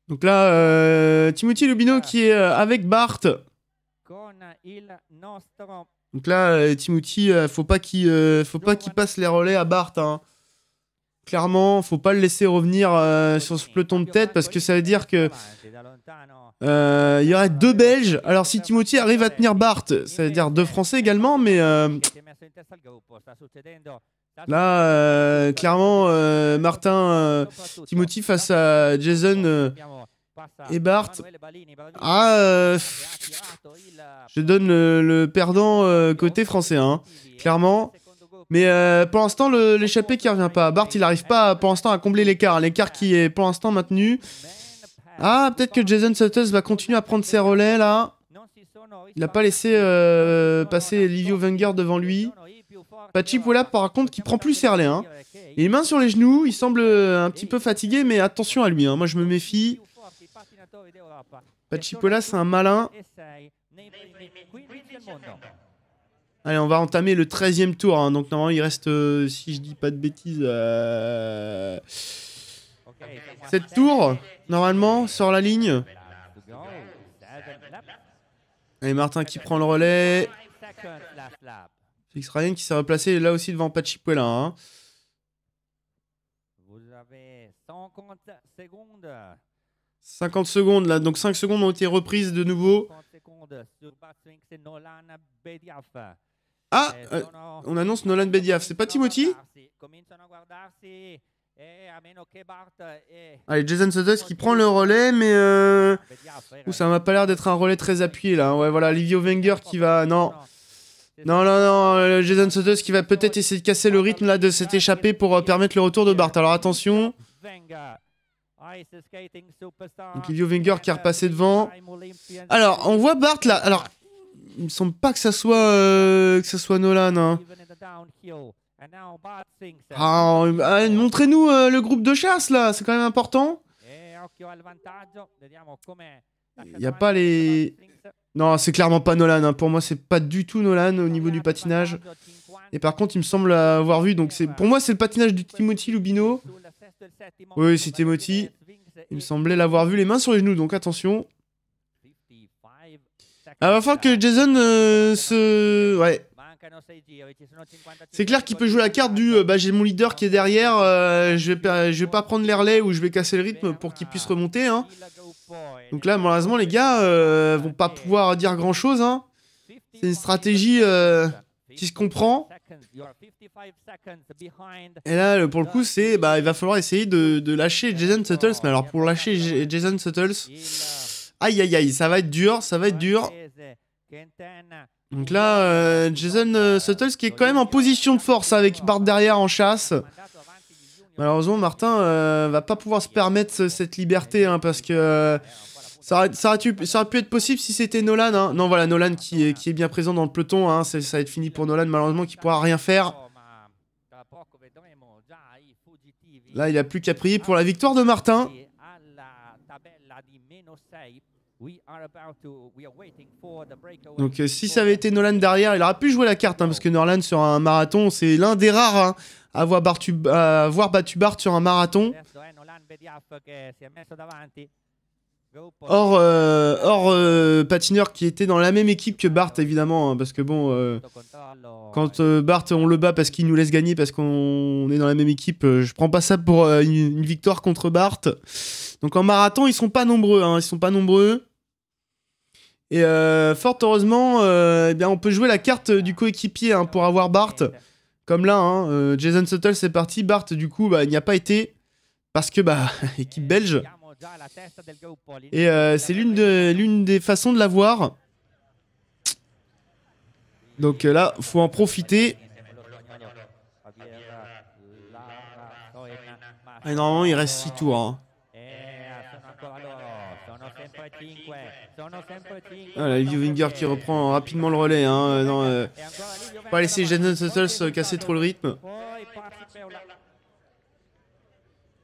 Donc là, Timothy Lubino qui est avec Bart. Donc là, Timothy, faut pas qu'il passe les relais à Bart, hein. Clairement, faut pas le laisser revenir sur ce peloton de tête parce que ça veut dire que il y aurait 2 Belges. Alors si Timothy arrive à tenir Bart, ça veut dire 2 Français également, mais là, clairement, Timothy face à Jason et Bart. Ah, je donne le perdant côté français, hein, clairement. Mais pour l'instant, l'échappée qui revient pas. Bart, il n'arrive pas pour l'instant à combler l'écart. L'écart qui est pour l'instant maintenu. Ah, peut-être que Jason Suttles va continuer à prendre ses relais là. Il n'a pas laissé passer Livio Wenger devant lui. Patchi Puella, par contre, qui prend plus ses relais. Hein. Et les mains sur les genoux, il semble un petit peu fatigué, mais attention à lui. Hein. Moi, je me méfie. Patchi Puella, c'est un malin. Allez, on va entamer le 13e tour. Hein. Donc, normalement, il reste, si je dis pas de bêtises, 7 tours, normalement, sur la ligne. Allez, Martin qui prend le relais. Félix Ryan qui s'est replacé là aussi devant Patchi Puella. Hein. Vous avez 50 secondes là, donc 5 secondes ont été reprises de nouveau. Ah, on annonce Nolan Bediaf, c'est pas Timothy? Allez, Jason Suttles qui prend le relais, mais ça m'a pas l'air d'être un relais très appuyé là. Ouais, voilà, Livio Wenger qui va... Non, Jason Suttles qui va peut-être essayer de casser le rythme là de cette échappée pour permettre le retour de Bart. Alors attention. Donc Livio Wenger qui est repassé devant. Alors, on voit Bart là. Alors, il me semble pas que ça soit Nolan. Hein. Ah, montrez-nous le groupe de chasse là, c'est quand même important. Il n'y a pas les... Non, c'est clairement pas Nolan. Hein. Pour moi, c'est pas du tout Nolan au niveau du patinage. Et par contre, il me semble avoir vu. Donc, pour moi, c'est le patinage de Timothy Lubino. Oui, c'est Timothy. Il me semblait l'avoir vu les mains sur les genoux. Donc, attention. Il va falloir que Jason Ouais. C'est clair qu'il peut jouer la carte du j'ai mon leader qui est derrière, je vais pas prendre les relais ou je vais casser le rythme pour qu'il puisse remonter. Hein. Donc là, malheureusement, les gars vont pas pouvoir dire grand chose. Hein. C'est une stratégie qui se comprend. Et là, pour le coup, c'est il va falloir essayer de lâcher Jason Suttles. Mais alors, pour lâcher Jason Suttles, aïe aïe aïe, ça va être dur, ça va être dur. Donc là, Jason Suttles qui est quand même en position de force avec Bart derrière en chasse. Malheureusement, Martin va pas pouvoir se permettre cette liberté, hein, parce que ça aurait pu être possible si c'était Nolan. Hein. Non, voilà, Nolan qui est bien présent dans le peloton. Hein, ça va être fini pour Nolan, malheureusement, qui pourra rien faire. Là, il a plus qu'à prier pour la victoire de Martin. Donc si ça avait été Nolan derrière, il aurait pu jouer la carte, hein, parce que Nolan sur un marathon, c'est l'un des rares, hein, à avoir battu Bart sur un marathon. Hors patineur qui était dans la même équipe que Bart, évidemment, hein, parce que bon, quand Bart on le bat parce qu'il nous laisse gagner, parce qu'on est dans la même équipe, je prends pas ça pour une victoire contre Bart. Donc en marathon, ils sont pas nombreux, hein, ils sont pas nombreux. Et fort heureusement, eh bien, on peut jouer la carte du coéquipier, hein, pour avoir Bart. Comme là, hein, Jason Suttles c'est parti, Bart du coup bah, il n'y a pas été, parce que bah, équipe belge. Et c'est l'une des façons de l'avoir. Donc là, faut en profiter. Et normalement, il reste 6 tours. Hein. Voilà, Livio Winger qui reprend rapidement le relais. Hein. Non, pas laisser Jason Suttles casser trop le rythme.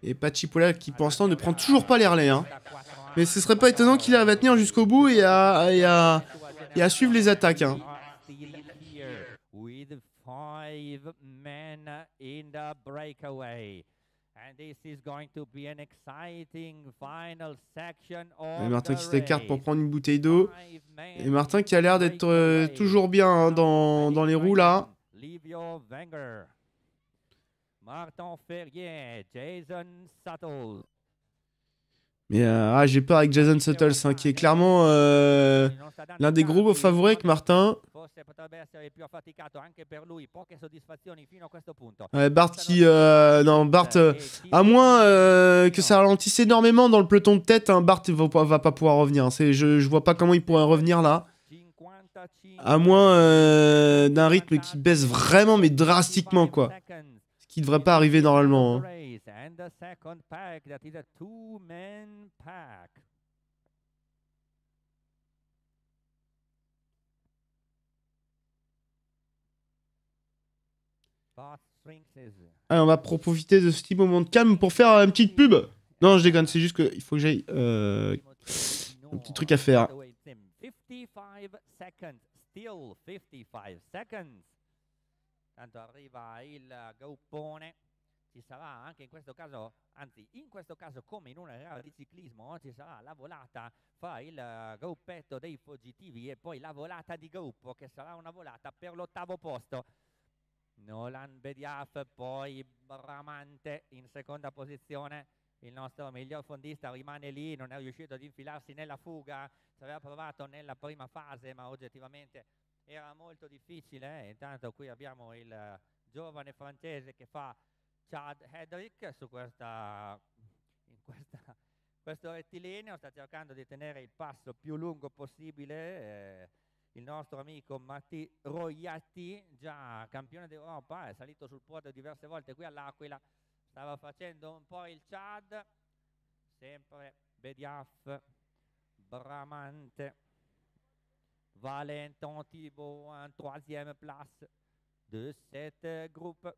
Et Pachipola qui pour l'instant ne prend toujours pas les relais. Hein. Mais ce serait pas étonnant qu'il arrive à tenir jusqu'au bout et à suivre les attaques. Hein. Et Martin qui s'écarte pour prendre une bouteille d'eau. Et Martin qui a l'air d'être toujours bien, hein, dans les roues là. Martin Ferrier, Jason Suttles. Mais j'ai peur avec Jason Suttles, hein, qui est clairement l'un des gros favoris avec Martin. Bart qui... non, Bart... à moins que ça ralentisse énormément dans le peloton de tête, hein, Bart va pas pouvoir revenir. Hein. Je vois pas comment il pourrait revenir là. À moins d'un rythme qui baisse vraiment, mais drastiquement, quoi. Ce qui devrait pas arriver normalement. Hein. Allez, on va profiter de ce petit moment de calme pour faire une petite pub. Non, je déconne, c'est juste qu'il faut que j'aille un petit truc à faire. 55 still 55 seconds. Tanto arriva il Gaupone. Ci sarà anche in questo caso, anzi in questo caso come in una gara di ciclismo, ci sarà la volata fra il gruppetto dei fuggitivi e poi la volata di gruppo, che sarà una volata per l'8° posto. Nolan Bediaf, poi Bramante in seconda posizione. Il nostro miglior fondista rimane lì, non è riuscito ad infilarsi nella fuga, ci aveva provato nella prima fase, ma oggettivamente era molto difficile. Intanto qui abbiamo il giovane francese che fa Chad Hedrick su questo rettilineo, sta cercando di tenere il passo più lungo possibile. Il nostro amico Matti Roiatti, già campione d'Europa, è salito sul podio diverse volte qui all'Aquila, stava facendo un po' il Chad, sempre Bediaf, Bramante, Valentin Thibault, un 3e place de cette groupe.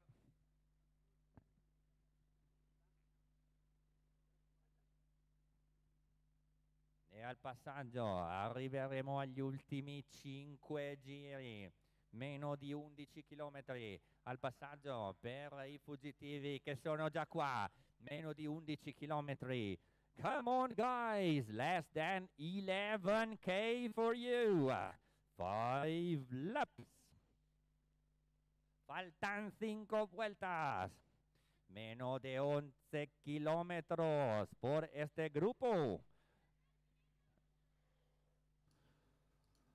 E al passaggio arriveremo agli ultimi 5 giri, meno di 11 km. Al passaggio per i fuggitivi che sono già qua, meno di 11 km. Come on guys, less than 11K for you. 5 laps. Faltan 5 vueltas. Menos de 11 kilómetros por este grupo.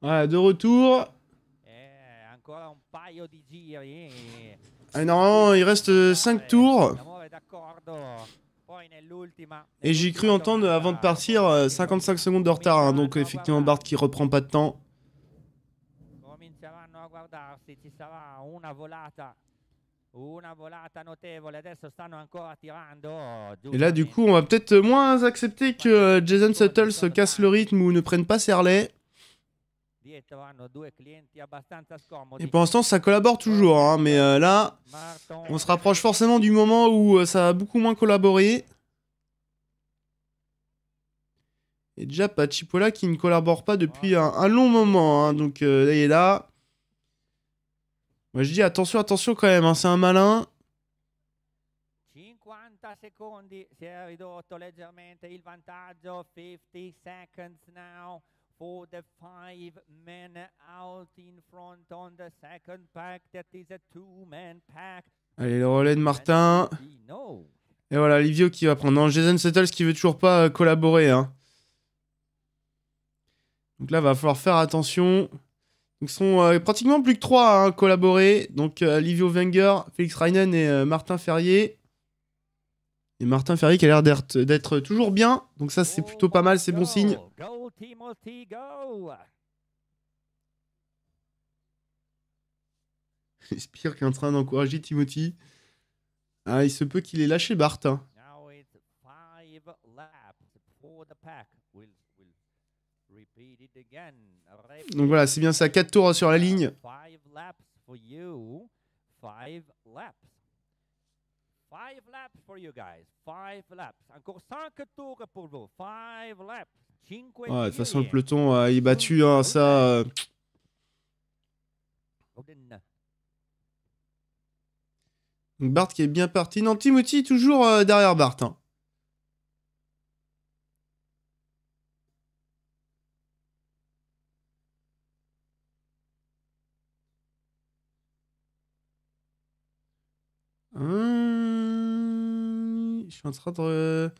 Voilà, de retour. Allez, normalement, il reste 5 tours. Et j'ai cru entendre, avant de partir, 55 secondes de retard. Hein, donc, effectivement, Bart qui reprend pas de temps. cominceranno a guardarsi, ci sarà una volata notevole. Adesso stanno ancora tirando. Et là, du coup, on va peut-être moins accepter que Jason Suttles se casse le rythme ou ne prenne pas ses relais. Et pour l'instant, ça collabore toujours, hein, mais là, on se rapproche forcément du moment où ça va beaucoup moins collaborer. Et déjà, Pachipola qui ne collabore pas depuis un long moment, hein, donc là, il est là. Moi, je dis attention, attention quand même, hein, c'est un malin. 50 secondi, si è ridotto leggermente il vantaggio, 50 seconds now for the 5 men out in front on the second pack, that is a 2-man pack. Allez, le relais de Martin. Et voilà, Livio qui va prendre. Non, Jason Suttles qui veut toujours pas collaborer, hein. Donc là, va falloir faire attention. Ils sont pratiquement plus que 3 à collaborer. Donc Livio Wenger, Felix Reinen et Martin Ferrier. Et Martin Ferrier qui a l'air d'être toujours bien. Donc ça, c'est plutôt pas mal, c'est bon signe. Spire qui est en train d'encourager Timothy. Ah, il se peut qu'il ait lâché Bart. Hein. Donc voilà, c'est bien ça, 4 tours sur la ligne. 5 laps for you guys. 5 laps. Encore 5 tours pour vous. 5 laps. Ouais, de toute façon, le peloton il est battu, hein, ça. Donc Bart qui est bien parti. Non, Timothy toujours derrière Bart. Hein. Je suis en train de...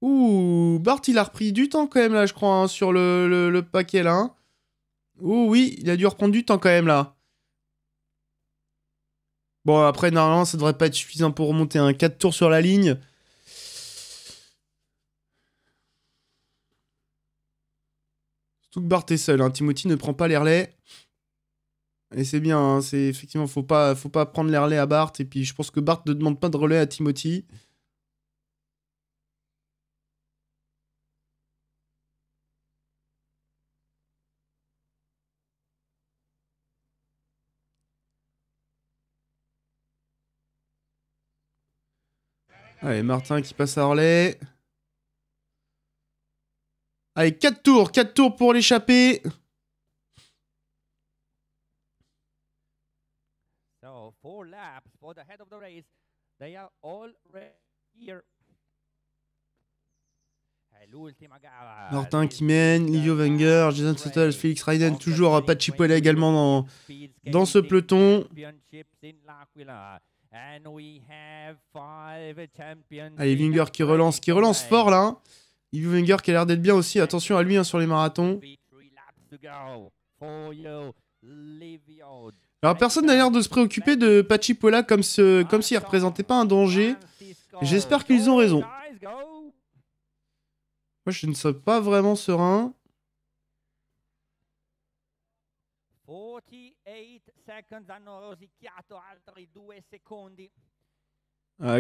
Ouh, Bart il a repris du temps quand même là, je crois, hein, sur le paquet là. Hein. Ouh oui, il a dû reprendre du temps quand même là. Bon, après, normalement, ça devrait pas être suffisant pour remonter un 4 tours sur la ligne. Surtout que Bart est seul, hein. Timothy ne prend pas les relais. Et c'est bien, hein, c'est effectivement, faut pas prendre les relais à Bart. Et puis je pense que Bart ne demande pas de relais à Timothy. Allez, Martin qui passe à relais. Allez, 4 tours pour l'échapper. So, 4 laps for the head of the race. They are all here. Martin qui mène, Livio Wenger, Jason Suttles, Felix Reinen, toujours Pachipola également dans ce peloton. Allez, Wenger qui relance fort là. Hein. Livio Wenger qui a l'air d'être bien aussi, attention à lui hein, sur les marathons. Alors personne n'a l'air de se préoccuper de Pachipola comme s'il ne représentait pas un danger. J'espère qu'ils ont raison. Moi je ne suis pas vraiment serein.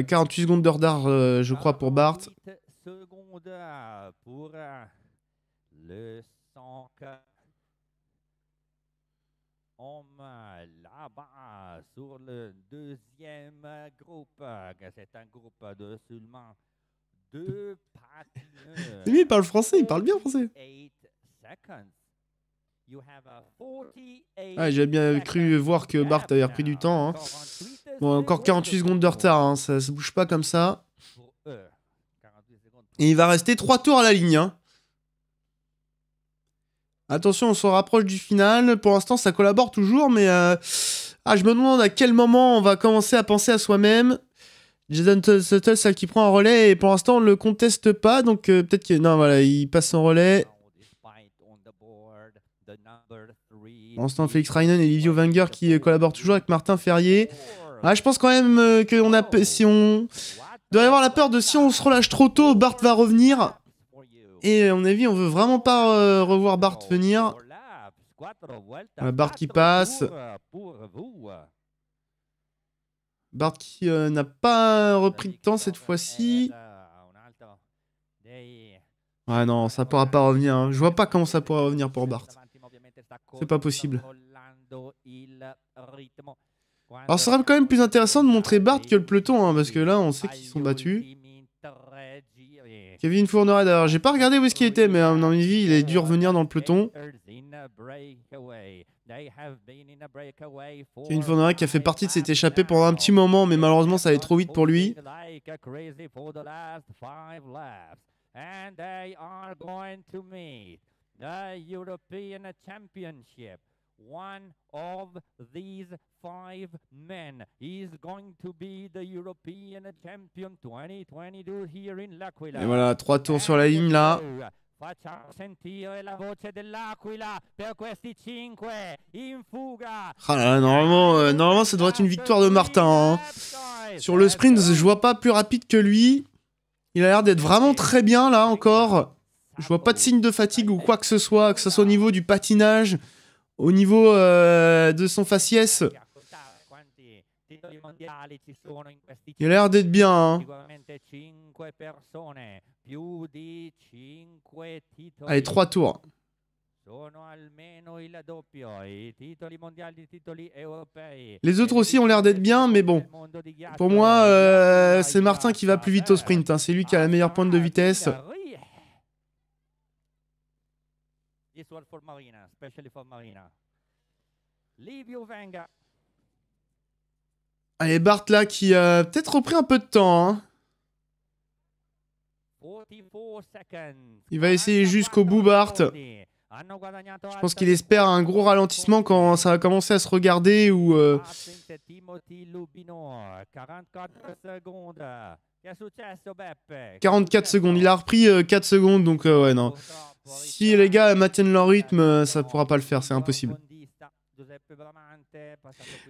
48 secondes de retard, je crois, pour Bart. Pour le 104 homme là-bas sur le deuxième groupe. C'est un groupe de seulement 2 patineurs. Lui, il parle français, il parle bien français. Ah, j'ai bien cru voir que Bart avait repris du temps. Hein. Bon, encore 48 secondes de retard, hein, ça se bouge pas comme ça. Et il va rester 3 tours à la ligne. Hein. Attention, on se rapproche du final. Pour l'instant, ça collabore toujours, mais je me demande à quel moment on va commencer à penser à soi-même. Jason Suttles, celle qui prend un relais, et pour l'instant, on ne le conteste pas, donc peut-être que... Non, voilà, il passe son relais. Pour l'instant, Felix Reinen et Livio Wenger qui collaborent toujours avec Martin Ferrier. Ah, je pense quand même qu'on a... Si on... doit y avoir la peur de si on se relâche trop tôt, Bart va revenir. Et à mon avis, on veut vraiment pas revoir Bart venir. Bart qui passe. Bart qui n'a pas repris de temps cette fois-ci. Ouais, non, ça pourra pas revenir. Hein. Je vois pas comment ça pourra revenir pour Bart. C'est pas possible. Alors, ça sera quand même plus intéressant de montrer Bart que le peloton, hein, parce que là, on sait qu'ils sont battus. Kevin Fourniret, d'ailleurs, j'ai pas regardé où est-ce qu'il était, mais à mon avis, il a dû revenir dans le peloton. Kevin Fourniret qui a fait partie de cette échappée pendant un petit moment, mais malheureusement, ça allait trop vite pour lui. And they are going to meet the European Championship. One of these 5 men is going to be the European Champion 2022 here in L'Aquila. Et voilà, 3 tours sur la ligne là. Facciamo sentire la voce dell'Aquila per questi 5 in fuga. Ah là, normalement, ça devrait être une victoire de Martin. Hein. Sur le sprint, je vois pas plus rapide que lui. Il a l'air d'être vraiment très bien là encore. Je vois pas de signe de fatigue ou quoi que ce soit au niveau du patinage, au niveau de son faciès. Il a l'air d'être bien. Hein. Allez, 3 tours. Les autres aussi ont l'air d'être bien, mais bon. Pour moi, c'est Martin qui va plus vite au sprint. Hein. C'est lui qui a la meilleure pointe de vitesse. Allez, Bart là qui a peut-être repris un peu de temps. Hein. Il va essayer jusqu'au bout, Bart. Je pense qu'il espère un gros ralentissement quand ça va commencer à se regarder ou 44 secondes. Il a repris 4 secondes, donc ouais, non. Si les gars maintiennent leur rythme, ça pourra pas le faire, c'est impossible.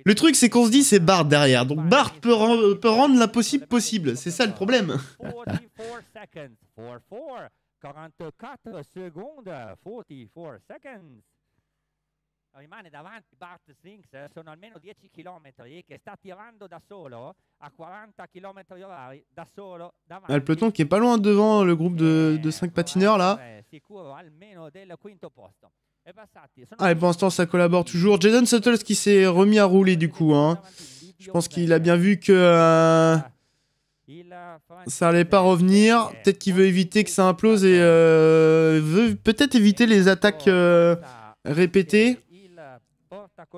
Le truc, c'est qu'on se dit c'est Bart derrière, donc Bart peut rendre l'impossible possible. C'est ça le problème. 44 secondes, 44 seconds. Rimane davanti Bart Stinks, sono almeno 10 km che sta tirando da solo a 40 km/h da solo davanti. Le peloton qui est pas loin devant le groupe de 5 patineurs là. Allez, pour l'instant ça collabore toujours. Jason Suttles qui s'est remis à rouler du coup. Hein. Je pense qu'il a bien vu que ça allait pas revenir. Peut-être qu'il veut éviter que ça implose et veut peut-être éviter les attaques répétées.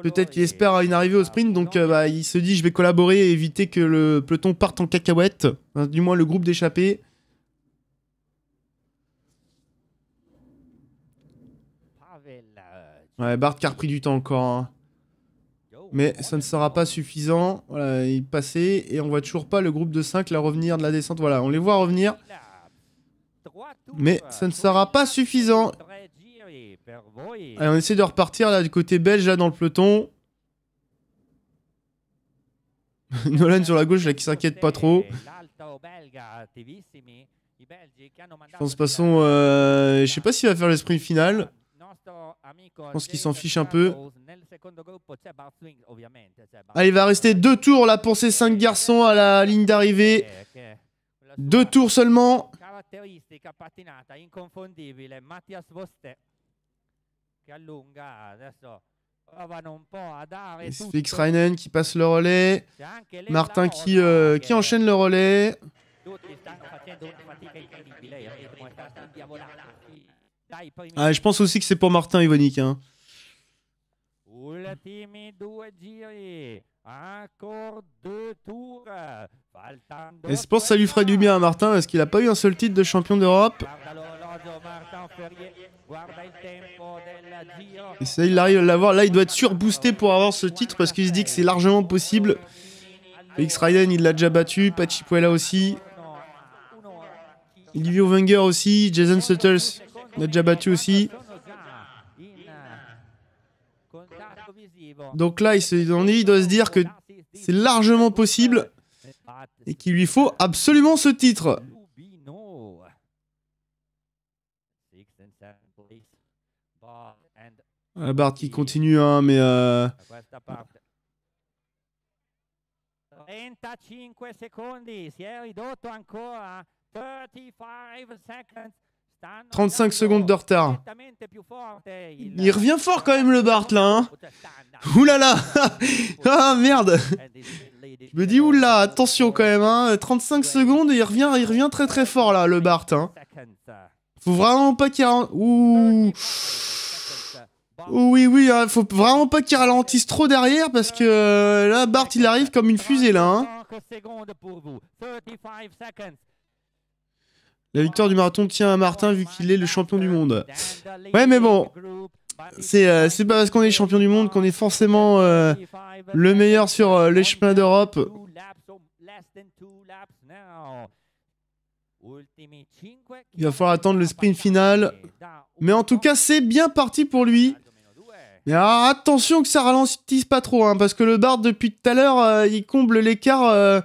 Peut-être qu'il espère une arrivée au sprint, donc il se dit je vais collaborer et éviter que le peloton parte en cacahuète. Enfin, du moins le groupe d'échappés. Ouais, Bart qui a repris du temps encore. Hein. Mais ça ne sera pas suffisant. Voilà, il passait et on voit toujours pas le groupe de 5 là revenir de la descente. Voilà, on les voit revenir. Mais ça ne sera pas suffisant. Allez, on essaie de repartir là du côté belge là dans le peloton. Nolan sur la gauche là qui s'inquiète pas trop. Je pense de toute façon, je sais pas s'il va faire le sprint final. Je pense qu'il s'en fiche un peu. Allez, il va rester 2 tours là pour ces 5 garçons à la ligne d'arrivée. 2 tours seulement. C'est Felix Reinen qui passe le relais. Martin qui enchaîne le relais. Ah, je pense aussi que c'est pour Martin Ivonic. Hein. Et je pense que ça lui ferait du bien à Martin parce qu'il n'a pas eu un seul titre de champion d'Europe. Et ça, il arrive à l'avoir. Là, il doit être surboosté pour avoir ce titre parce qu'il se dit que c'est largement possible. Felix Reinen, il l'a déjà battu. Pachipuela aussi. Olivier Wenger aussi. Jason Suttles, il l'a déjà battu aussi. Donc là, il doit se dire que c'est largement possible et qu'il lui faut absolument ce titre. Bart qui continue, hein, mais... Questa parte. 35 secondi, si è ridotto ancora. 35 seconds. 35 secondes de retard. Il revient fort quand même le Bart là, hein. Oulala. Ah merde. Je me dis oula, attention quand même, hein. 35 secondes et il revient très très fort là, le Bart, hein. Faut vraiment pas qu'il... Ouh. Oui, hein, faut vraiment pas qu'il ralentisse trop derrière parce que là, Bart il arrive comme une fusée là, hein. La victoire du marathon tient à Martin vu qu'il est le champion du monde. Ouais, mais bon, c'est pas parce qu'on est champion du monde qu'on est forcément le meilleur sur les chemins d'Europe. Il va falloir attendre le sprint final. Mais en tout cas, c'est bien parti pour lui. Mais alors, attention que ça ralentisse pas trop, hein, parce que le Bart, depuis tout à l'heure, il comble l'écart...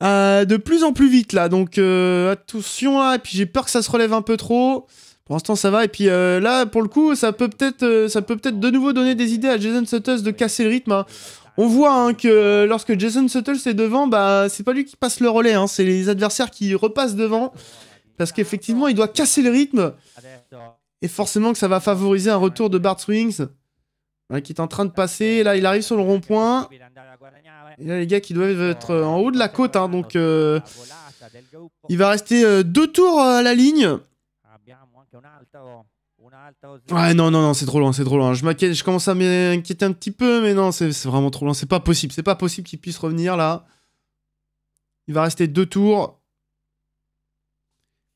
de plus en plus vite là, donc attention là, et puis j'ai peur que ça se relève un peu trop. Pour l'instant ça va, et puis là pour le coup ça peut peut-être de nouveau donner des idées à Jason Suttles de casser le rythme, hein. On voit hein, que lorsque Jason Suttles est devant, bah c'est pas lui qui passe le relais, hein, c'est les adversaires qui repassent devant, parce qu'effectivement il doit casser le rythme, et forcément que ça va favoriser un retour de Bart Swings, hein, qui est en train de passer. Là il arrive sur le rond-point. Et là, les gars qui doivent être en haut de la côte, hein, donc il va rester 2 tours à la ligne. Ouais, non, c'est trop loin. Je commence à m'inquiéter un petit peu, mais non, c'est vraiment trop loin. C'est pas possible qu'il puisse revenir là. Il va rester 2 tours.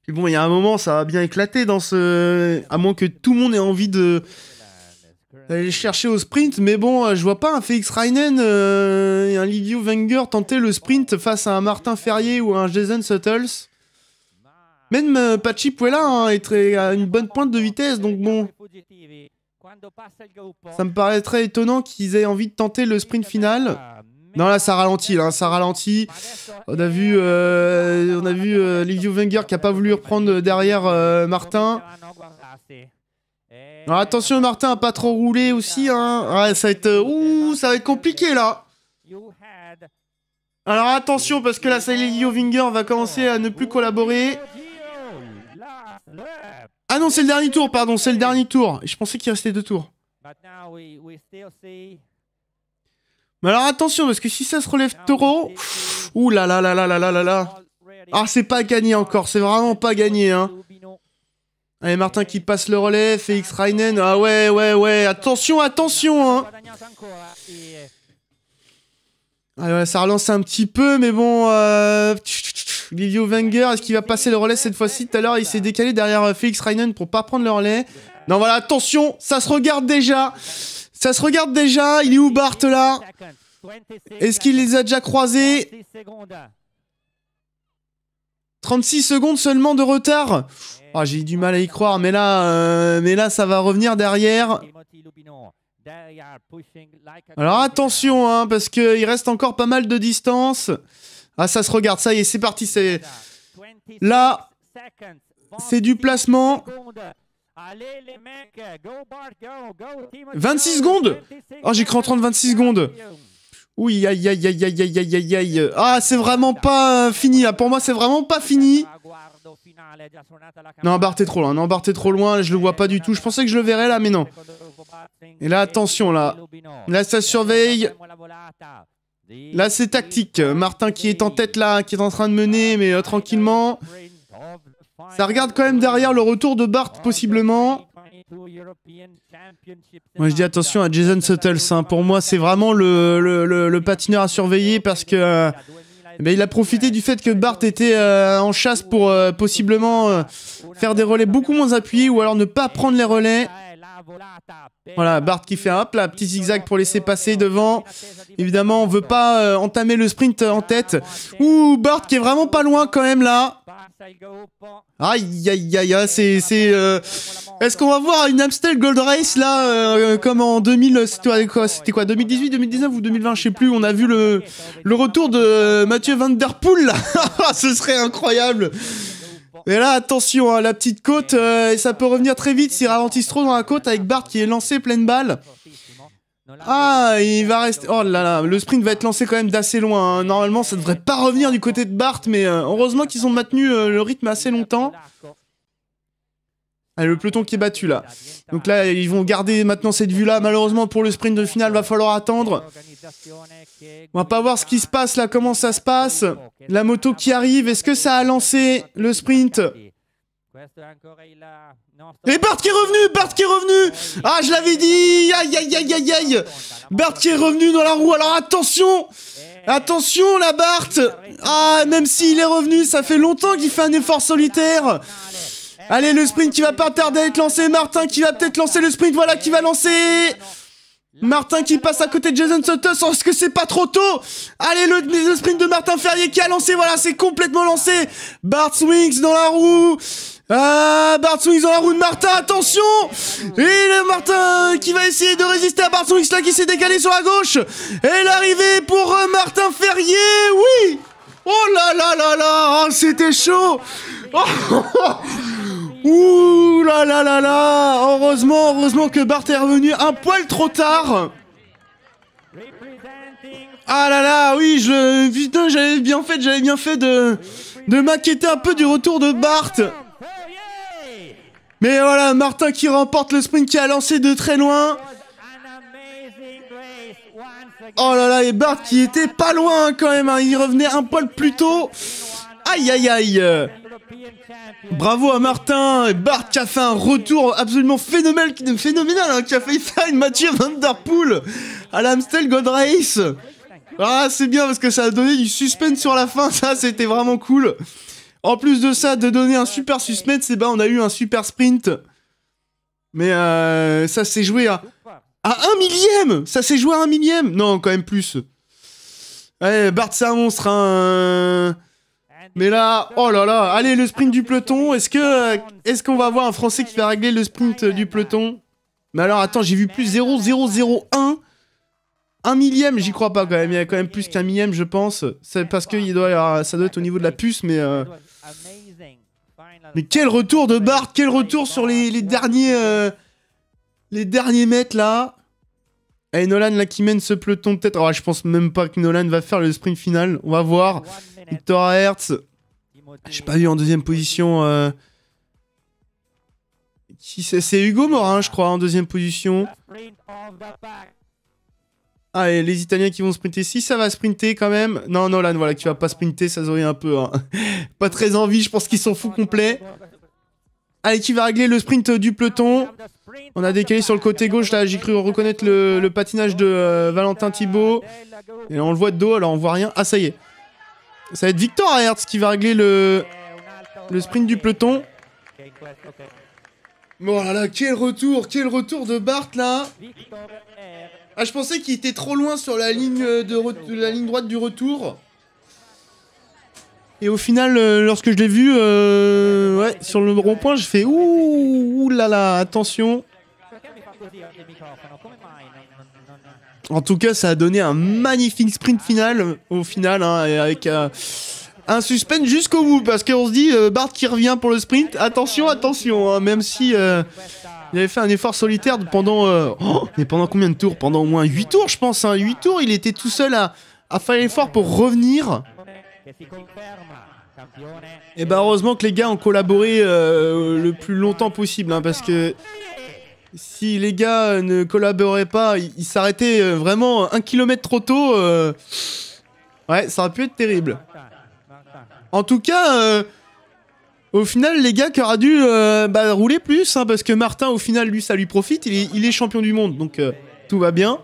Puis bon, il y a un moment, ça va bien éclater dans ce... À moins que tout le monde ait envie de... aller chercher au sprint, mais bon, je vois pas un Felix Reinen et un Livio Wenger tenter le sprint face à un Martin Ferrier ou un Jason Suttles. Même Pachi Puella hein, est à une bonne pointe de vitesse, donc bon. Ça me paraîtrait étonnant qu'ils aient envie de tenter le sprint final. Non, là, ça ralentit, ça ralentit. On a vu Livio Wenger qui a pas voulu reprendre derrière Martin. Alors attention, Martin a pas trop roulé aussi, hein. Ouais, ça va être compliqué là. Alors attention parce que là, Livio Wenger va commencer à ne plus collaborer. Ah non, c'est le dernier tour, pardon, c'est le dernier tour. Je pensais qu'il restait 2 tours. Mais alors attention parce que si ça se relève trop, ouh là là là là là là là là. Ah, c'est pas gagné encore, c'est vraiment pas gagné, hein. Allez, Martin qui passe le relais, Felix Reinen. Ah ouais, attention, hein. Ah ouais, ça relance un petit peu, mais bon... Livio Wenger, est-ce qu'il va passer le relais cette fois-ci? Tout à l'heure, il s'est décalé derrière Felix Reinen pour pas prendre le relais. Non, voilà, attention, ça se regarde déjà. Il est où Bart, là? Est-ce qu'il les a déjà croisés? 36 secondes seulement de retard. Oh, j'ai du mal à y croire, mais là, ça va revenir derrière. Alors attention, hein, parce qu'il reste encore pas mal de distance. Ah, ça se regarde, ça y est, c'est parti. Là, c'est du placement. 26 secondes. Oh, j'ai cru en 26 secondes. Oui, aïe. Ah, c'est vraiment pas fini, là. Pour moi, c'est vraiment pas fini. Non, Bart est trop loin, je le vois pas du tout. Je pensais que je le verrais là, mais non. Et là, attention, là. Là, ça surveille. Là, c'est tactique. Martin qui est en tête là, qui est en train de mener, mais tranquillement. Ça regarde quand même derrière le retour de Bart, possiblement. Moi, je dis attention à Jason Suttles. Hein. Pour moi, c'est vraiment le patineur à surveiller parce que... il a profité du fait que Bart était en chasse pour possiblement faire des relais beaucoup moins appuyés ou alors ne pas prendre les relais. Voilà, Bart qui fait un petit zigzag pour laisser passer devant. Évidemment, on veut pas entamer le sprint en tête. Ouh, Bart qui est vraiment pas loin quand même là. Aïe, est-ce qu'on va voir une Amstel Gold Race là, comme en 2000, c'était quoi, 2018, 2019 ou 2020, je sais plus, on a vu le retour de Mathieu Van Der Poel là. Ce serait incroyable. Mais là, attention, hein, la petite côte, ça peut revenir très vite s'ils ralentissent trop dans la côte avec Bart qui est lancé pleine balle. Ah, il va rester... Oh là là, le sprint va être lancé quand même d'assez loin. Hein. Normalement, ça devrait pas revenir du côté de Bart, mais heureusement qu'ils ont maintenu le rythme assez longtemps. Allez, le peloton qui est battu là. Donc là, ils vont garder maintenant cette vue-là. Malheureusement, pour le sprint de finale, va falloir attendre. On va pas voir ce qui se passe là, comment ça se passe. La moto qui arrive, est-ce que ça a lancé le sprint? Et Bart qui est revenu, Bart qui est revenu. Ah, je l'avais dit. Aïe, aïe, aïe, aïe, aïe. Bart qui est revenu dans la roue. Alors attention. Attention, la Bart. Ah, même s'il est revenu, ça fait longtemps qu'il fait un effort solitaire. Allez, le sprint qui va pas tarder à être lancé. Martin qui va peut-être lancer le sprint. Voilà, qui va lancer. Martin qui passe à côté de Jason Sutton. Est-ce que c'est pas trop tôt? Allez, le sprint de Martin Ferrier qui a lancé. Voilà, c'est complètement lancé. Bart Swings dans la roue. Ah, Bart Swings dans la roue de Martin. Attention. Et le Martin qui va essayer de résister à Bart Swings là qui s'est décalé sur la gauche. Et l'arrivée pour Martin Ferrier. Oui. Oh là là là là. Oh, c'était chaud. Oh. Ouh là là là là. Heureusement que Bart est revenu un poil trop tard. Ah là là, oui, putain, j'avais bien fait de m'inquiéter un peu du retour de Bart. Mais voilà, Martin qui remporte le sprint qui a lancé de très loin. Oh là là, et Bart qui était pas loin quand même, hein. Il revenait un poil plus tôt. Aïe aïe aïe. Bravo à Martin. Et Bart qui a fait un retour absolument phénoménal, hein, qui a failli faire une Mathieu Van Der Poel à l'Amstel Gold Race. Ah, c'est bien parce que ça a donné du suspense sur la fin, ça c'était vraiment cool. En plus de ça, de donner un super suspense, et ben on a eu un super sprint. Mais ça s'est joué à 1 millième. Ça s'est joué à 1 millième. Non, quand même plus. Ouais, Bart c'est un monstre, hein. Mais là, oh là là, allez, le sprint du peloton. Est-ce qu'on va avoir un Français qui va régler le sprint du peloton? Mais alors, attends, j'ai vu plus 0,001. 1 millième, j'y crois pas quand même. Il y a quand même plus qu'un millième, je pense. C'est parce que ça doit être au niveau de la puce, mais... Mais quel retour de Bart, quel retour sur les derniers mètres, là. Et Nolan, là, qui mène ce peloton, peut-être... Oh, je pense même pas que Nolan va faire le sprint final. On va voir. Victor Hertz. J'ai pas vu en deuxième position... C'est Hugo Morin, je crois, en deuxième position. Ah, et les Italiens qui vont sprinter. Si ça va sprinter quand même. Non, Nolan, voilà, qui va pas sprinter, ça se un peu. Hein. Pas très envie, je pense qu'ils s'en foutent complet. Allez, qui va régler le sprint du peloton. On a décalé sur le côté gauche, là, j'ai cru reconnaître le patinage de Valentin Thibault. Et là, on le voit de dos, alors on voit rien. Ah, ça y est. Ça va être Victor Hertz qui va régler le sprint du peloton. Oh là là, quel retour de Bart, là. Ah, je pensais qu'il était trop loin sur la ligne, la ligne droite du retour. Et au final, lorsque je l'ai vu, ouais, sur le rond-point, je fais ouh là là, attention. En tout cas, ça a donné un magnifique sprint final, au final, hein, avec un suspense jusqu'au bout, parce qu'on se dit, Bart qui revient pour le sprint, attention, hein, même si... il avait fait un effort solitaire pendant... mais pendant combien de tours? Pendant au moins 8 tours, je pense. Hein. 8 tours, il était tout seul à faire l'effort pour revenir. Et bah heureusement que les gars ont collaboré le plus longtemps possible. Hein, parce que si les gars ne collaboraient pas, ils s'arrêtaient vraiment 1 kilomètre trop tôt. Ouais, ça aurait pu être terrible. En tout cas... au final, les gars qui auraient dû rouler plus, hein, parce que Martin, au final, lui, ça lui profite, il est champion du monde, donc tout va bien.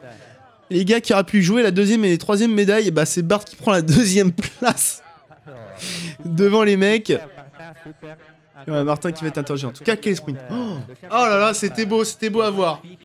Les gars qui auraient pu jouer la deuxième et la troisième médaille, bah, c'est Bart qui prend la deuxième place devant les mecs. Ouais, Martin qui va être interrogé. En tout cas, quel sprint. Oh là là, c'était beau à voir.